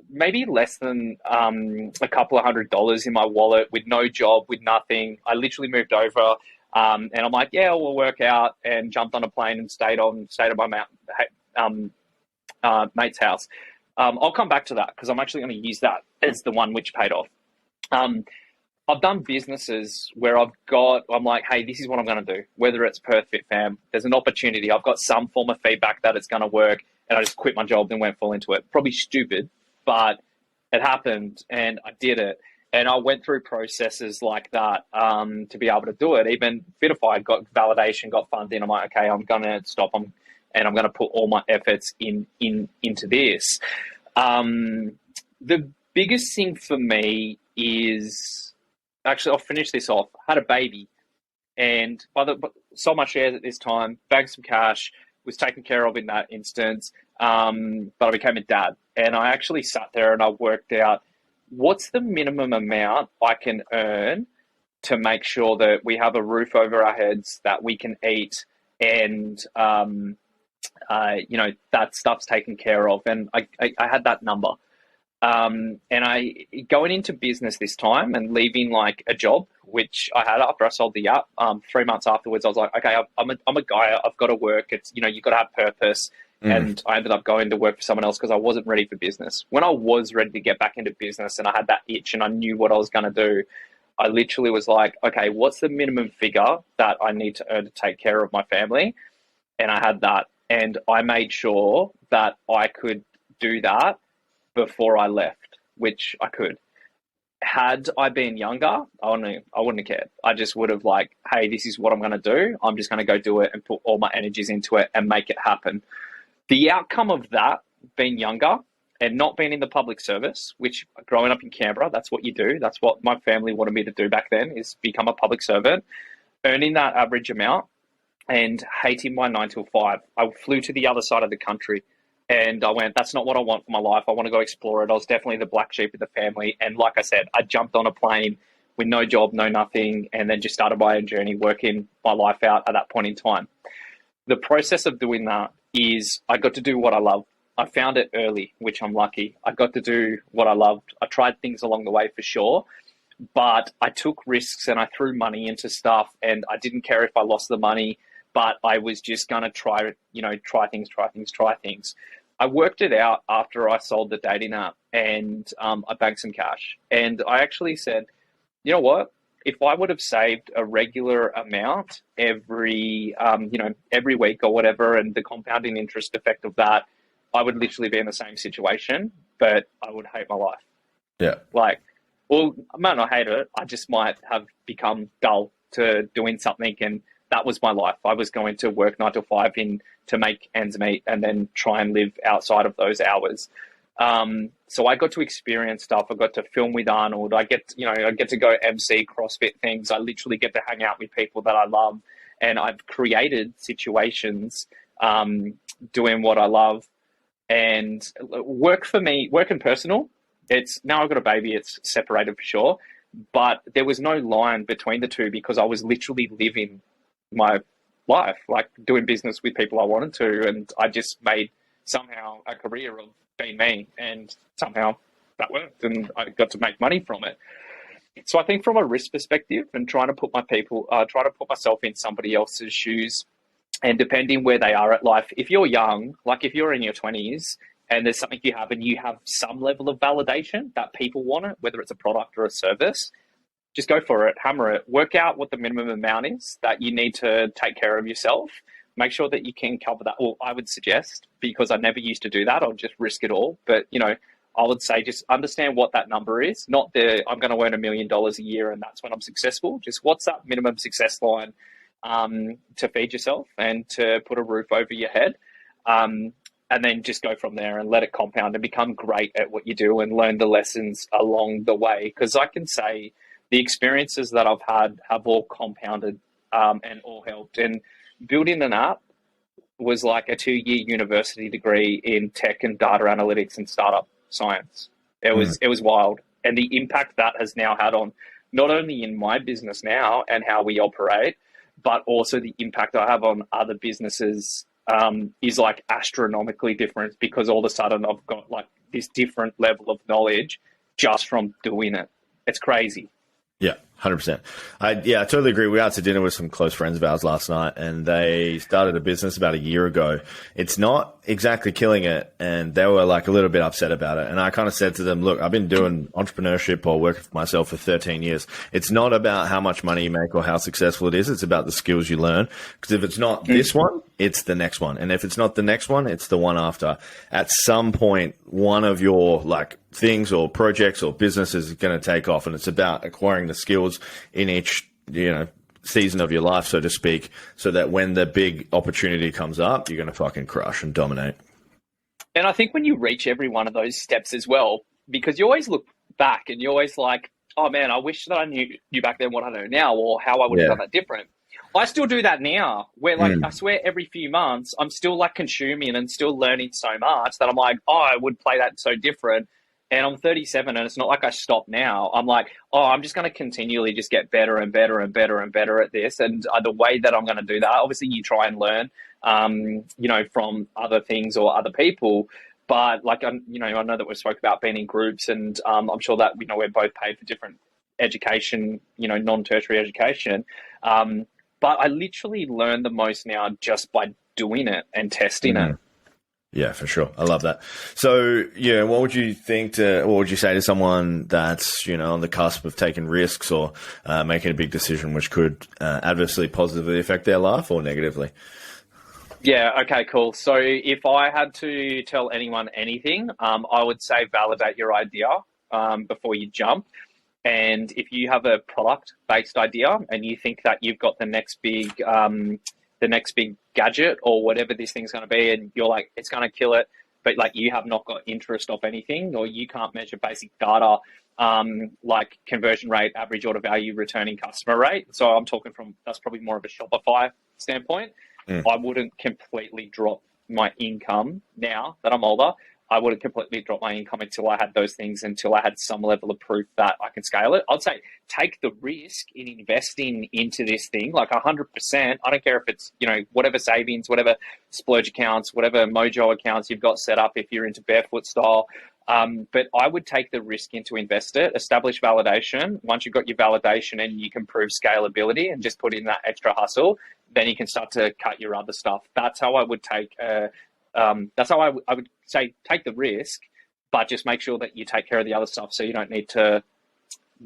maybe less than a couple of $100 in my wallet, with no job, with nothing. I literally moved over and I'm like, yeah, we'll work out, and jumped on a plane and stayed at my mate's house. I'll come back to that because I'm actually going to use that as the one which paid off. I've done businesses where I'm like, hey, this is what I'm going to do. Whether it's Perth Fit Fam, there's an opportunity. I've got some form of feedback that it's going to work, and I just quit my job and went full into it. Probably stupid, but it happened, and I did it. And I went through processes like that to be able to do it. Even Fitify got validation, got funding. I'm like, okay, I'm going to stop them, and I'm going to put all my efforts into this. The biggest thing for me is, actually, I'll finish this off. I had a baby, and sold my shares at this time, banked some cash, was taken care of in that instance. But I became a dad, and I actually sat there and I worked out what's the minimum amount I can earn to make sure that we have a roof over our heads, that we can eat, and that stuff's taken care of. And I had that number. And I going into business this time and leaving like a job, which I had after I sold the app. 3 months afterwards, I was like, okay, I'm a guy. I've got to work. It's, you've got to have purpose. And I ended up going to work for someone else because I wasn't ready for business. When I was ready to get back into business and I had that itch and I knew what I was going to do, I literally was like, okay, what's the minimum figure that I need to earn to take care of my family? And I had that. And I made sure that I could do that before I left, which I could. Had I been younger, I wouldn't have cared. I just would have like, hey, this is what I'm going to do. I'm just going to go do it and put all my energies into it and make it happen. The outcome of that, being younger and not being in the public service, which growing up in Canberra, that's what you do. That's what my family wanted me to do back then, is become a public servant, earning that average amount and hating my 9 till 5. I flew to the other side of the country. And I went, that's not what I want for my life. I want to go explore it. I was definitely the black sheep of the family. And like I said, I jumped on a plane with no job, no nothing, and then just started my own journey, working my life out at that point in time. The process of doing that is I got to do what I love. I found it early, which I'm lucky. I got to do what I loved. I tried things along the way for sure, but I took risks and I threw money into stuff, and I didn't care if I lost the money, but I was just going to try things. I worked it out after I sold the dating app, and I banked some cash. And I actually said, you know what? If I would have saved a regular amount every week or whatever, and the compounding interest effect of that, I would literally be in the same situation, but I would hate my life. Yeah. I might not hate it. I just might have become dull to doing something, and that was my life. I was going to work 9 to 5 to make ends meet, and then try and live outside of those hours. So I got to experience stuff. I got to film with Arnold. I get to go MC CrossFit things. I literally get to hang out with people that I love, and I've created situations doing what I love. And work for me, work and personal, it's now I've got a baby, it's separated for sure, but there was no line between the two because I was literally living my life, like doing business with people I wanted to, and I just made somehow a career of being me, and somehow that worked and I got to make money from it. So I think from a risk perspective and trying to put myself in somebody else's shoes, and depending where they are at life, if you're young, like if you're in your 20s and there's something you have and you have some level of validation that people want it, whether it's a product or a service, just go for it, hammer it, work out what the minimum amount is that you need to take care of yourself. Make sure that you can cover that. Well, I would suggest, because I never used to do that, I'll just risk it all. But, I would say just understand what that number is, not I'm going to earn $1 million a year and that's when I'm successful. Just what's that minimum success line to feed yourself and to put a roof over your head. And then just go from there and let it compound and become great at what you do and learn the lessons along the way. Because I can say the experiences that I've had have all compounded and all helped. And building an app was like a 2-year university degree in tech and data analytics and startup science. It was wild. And the impact that has now had on not only in my business now and how we operate, but also the impact I have on other businesses is like astronomically different, because all of a sudden I've got like this different level of knowledge just from doing it. It's crazy. Yeah, 100%. I totally agree. We were out to dinner with some close friends of ours last night, and they started a business about a year ago. It's not exactly killing it, and they were like a little bit upset about it. And I kind of said to them, look, I've been doing entrepreneurship or working for myself for 13 years. It's not about how much money you make or how successful it is. It's about the skills you learn. Because if it's not this one, it's the next one. And if it's not the next one, it's the one after. At some point, one of your like things or projects or businesses is going to take off, and it's about acquiring the skills in each, season of your life, so to speak, so that when the big opportunity comes up, you're going to fucking crush and dominate. And I think when you reach every one of those steps as well, because you always look back and you're always like, oh man, I wish that I knew back then what I know now, or how I would have done that different. I still do that now, where like I swear every few months I'm still like consuming and still learning so much that I'm like, oh, I would play that so different. And I'm 37 and it's not like I stop now. I'm like, oh, I'm just going to continually just get better and better and better and better at this. And the way that I'm going to do that, obviously you try and learn, from other things or other people. But like, I know that we spoke about being in groups, and I'm sure that, we're both paid for different education, non-tertiary education. But I literally learn the most now just by doing it and testing it. Yeah, for sure. I love that. So, what would you what would you say to someone that's, on the cusp of taking risks or making a big decision which could adversely, positively affect their life or negatively? Yeah, okay, cool. So if I had to tell anyone anything, I would say validate your idea before you jump. And if you have a product-based idea and you think that you've got the next big gadget or whatever this thing's going to be, and you're like, it's going to kill it, but like you have not got interest of anything, or you can't measure basic data, like conversion rate, average order value, returning customer rate. So I'm talking that's probably more of a Shopify standpoint. I wouldn't completely drop my income now that I'm older. I wouldn't completely drop my income until I had those things, until I had some level of proof that I can scale it. I'd say take the risk in investing into this thing, like 100%. I don't care if it's, whatever savings, whatever splurge accounts, whatever mojo accounts you've got set up if you're into barefoot style. But I would take the risk into invest it, establish validation. Once you've got your validation and you can prove scalability and just put in that extra hustle, then you can start to cut your other stuff. That's how I would take that's how I would say take the risk, but just make sure that you take care of the other stuff so you don't need to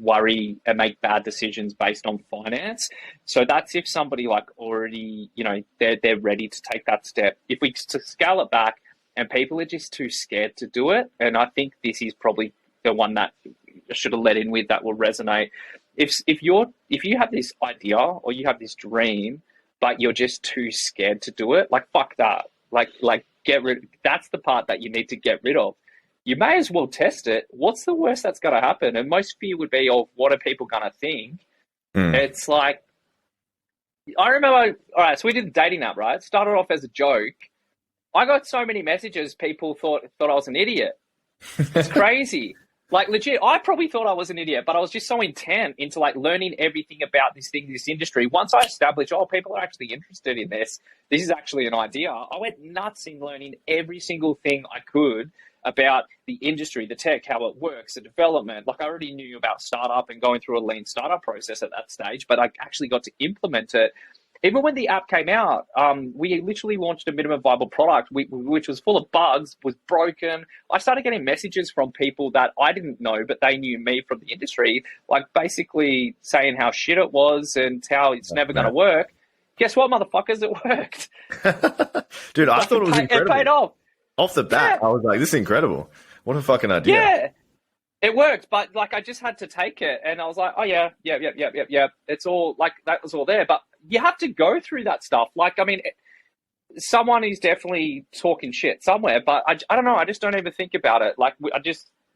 worry and make bad decisions based on finance. So that's if somebody like already, they're ready to take that step. If we scale it back and people are just too scared to do it, and I think this is probably the one that I should have let in with that will resonate. If you have this idea or you have this dream, but you're just too scared to do it, like fuck that. Like get rid. That's the part that you need to get rid of. You may as well test it. What's the worst that's going to happen? And most fear would be, oh, what are people going to think? It's like, I remember, all right, so we did the dating app, right? It started off as a joke. I got so many messages, people thought I was an idiot. It's crazy. Like legit, I probably thought I was an idiot, but I was just so intent into like learning everything about this industry. Once I established, oh, people are actually interested in this. This is actually an idea. I went nuts in learning every single thing I could about the industry, the tech, how it works, the development. Like I already knew about startup and going through a lean startup process at that stage, but I actually got to implement it. Even when the app came out, we literally launched a minimum viable product, which was full of bugs, was broken. I started getting messages from people that I didn't know, but they knew me from the industry, like basically saying how shit it was and how it's never going to work. Guess what, motherfuckers? It worked. Dude, I thought it was incredible. It paid off. Off the bat, I was like, this is incredible. What a fucking idea. Yeah. It worked, but like I just had to take it, and I was like, "Oh yeah. It's all like that was all there." But you have to go through that stuff. Like, I mean, someone is definitely talking shit somewhere, but I don't know. I just don't even think about it. Like,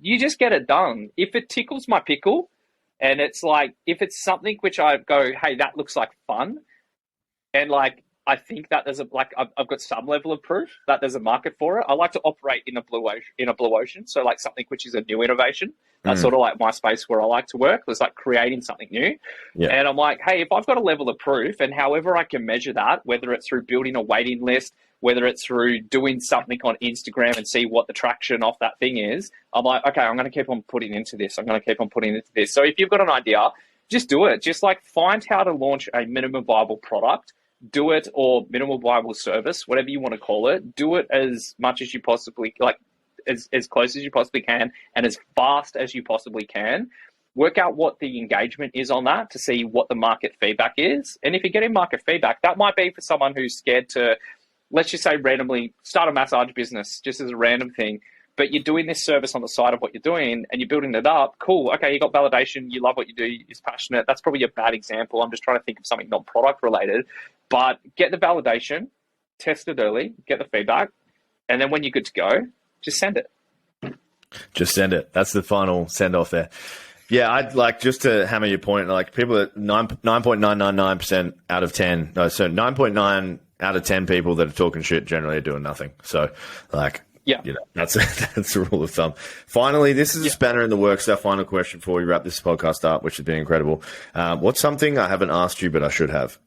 you just get it done. If it tickles my pickle, and it's like if it's something which I go, "Hey, that looks like fun," and like I think that there's I've got some level of proof that there's a market for it. I like to operate in a blue ocean. So like something which is a new innovation. That's sort of like my space where I like to work. It's like creating something new. Yeah. And I'm like, hey, if I've got a level of proof and however I can measure that, whether it's through building a waiting list, whether it's through doing something on Instagram and see what the traction off that thing is, I'm like, okay, I'm going to keep on putting into this. I'm going to keep on putting into this. So if you've got an idea, just do it. Just like find how to launch a minimum viable product do it, or minimal viable service, whatever you want to call it. Do it as much as you possibly like, as close as you possibly can, and as fast as you possibly can. Work out what the engagement is on that to see what the market feedback is. And if you're getting market feedback, that might be for someone who's scared to, let's just say randomly, start a massage business just as a random thing. But you're doing this service on the side of what you're doing and you're building it up. Cool. Okay, you got validation. You love what you do. You're passionate. That's probably a bad example. I'm just trying to think of something not product related. But get the validation, test it early, get the feedback. And then when you're good to go, just send it. Just send it. That's the final send off there. Yeah, I'd like, just to hammer your point, like people at 9.999% out of 10, no, so 9.9 out of 10 people that are talking shit generally are doing nothing. So, like, yeah, you know, that's the rule of thumb. Finally, this is a spanner in the works. Our final question before we wrap this podcast up, which has been incredible. What's something I haven't asked you, but I should have?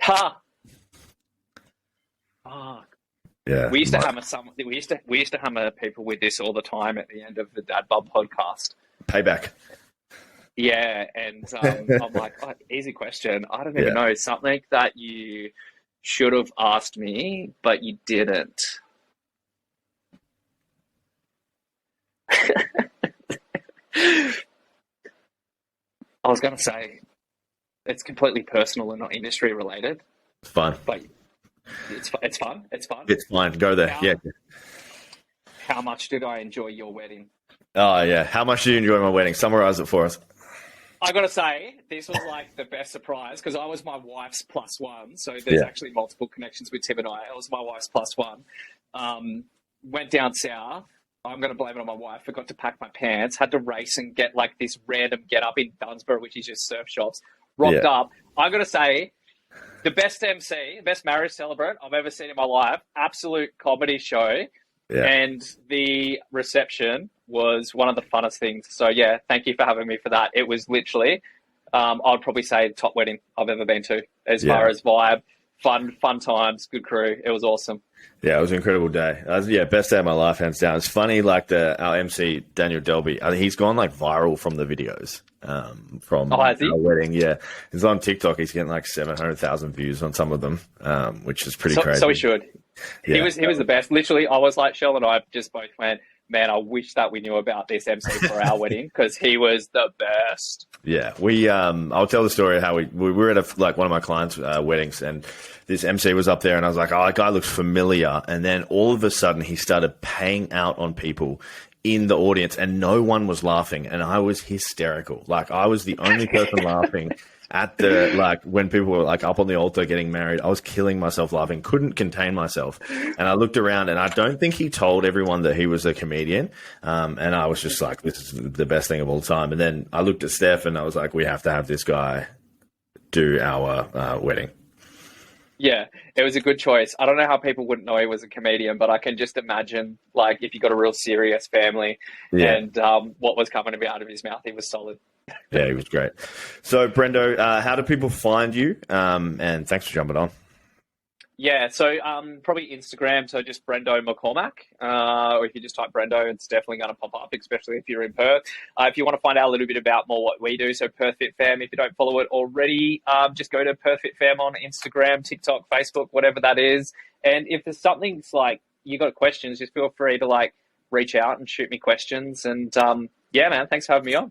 Ha! Yeah, we used to hammer people with this all the time at the end of the Dad Bub podcast. Payback. Yeah, and I'm like, easy question. I don't even know. Something that you should have asked me, but you didn't. I was going to say, it's completely personal and not industry related. It's fun. But it's fun. It's fun. It's fine. Go there. How much did I enjoy your wedding? Oh, yeah. How much did you enjoy my wedding? Summarize it for us. I got to say, this was like the best surprise because I was my wife's plus one. So there's actually multiple connections with Tim and I. I was my wife's plus one. Went down south. I'm going to blame it on my wife. Forgot to pack my pants. Had to race and get like this random get up in Dunsborough, which is just surf shops. Rocked up. I got to say, the best MC, best marriage celebrant I've ever seen in my life. Absolute comedy show. Yeah. And the reception was one of the funnest things. So, yeah, thank you for having me for that. It was literally, I'd probably say, the top wedding I've ever been to as far as vibe, fun times, good crew. It was awesome. Yeah, it was an incredible day. Best day of my life, hands down. It's funny, like our MC, Daniel Delby, he's gone like viral from the videos from our wedding. Yeah, he's on TikTok. He's getting like 700,000 views on some of them, which is pretty crazy. So he should. Yeah. He was the best. Literally, I was like, Shell and I just both went, man, I wish that we knew about this MC for our wedding because he was the best. Yeah, I'll tell the story of how we were at one of my clients' weddings, and this MC was up there, and I was like, oh, that guy looks familiar. And then all of a sudden, he started paying out on people in the audience, and no one was laughing, and I was hysterical. Like, I was the only person laughing at when people were like up on the altar getting married. I was killing myself laughing, couldn't contain myself. And I looked around, and I don't think he told everyone that he was a comedian. And I was just like, this is the best thing of all time. And then I looked at Steph, and I was like, we have to have this guy do our wedding. Yeah, it was a good choice. I don't know how people wouldn't know he was a comedian, but I can just imagine, like, if you got a real serious family and what was coming out of his mouth, he was solid. Yeah, he was great. So, Brendo, how do people find you? And thanks for jumping on. Yeah, so probably Instagram, so just Brendo Mccormack. Or if you just type Brendo, it's definitely going to pop up, especially if you're in Perth. If you want to find out a little bit about more what we do, so Perth Fit Fam, if you don't follow it already, just go to Perth Fit Fam on Instagram, TikTok, Facebook, whatever that is. And if there's something like you got questions, just feel free to like reach out and shoot me questions. And yeah, man, thanks for having me on.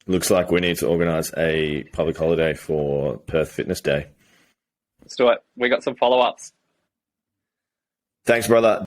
Looks like we need to organise a public holiday for Perth Fitness Day. Let's do it. We got some follow-ups. Thanks, brother.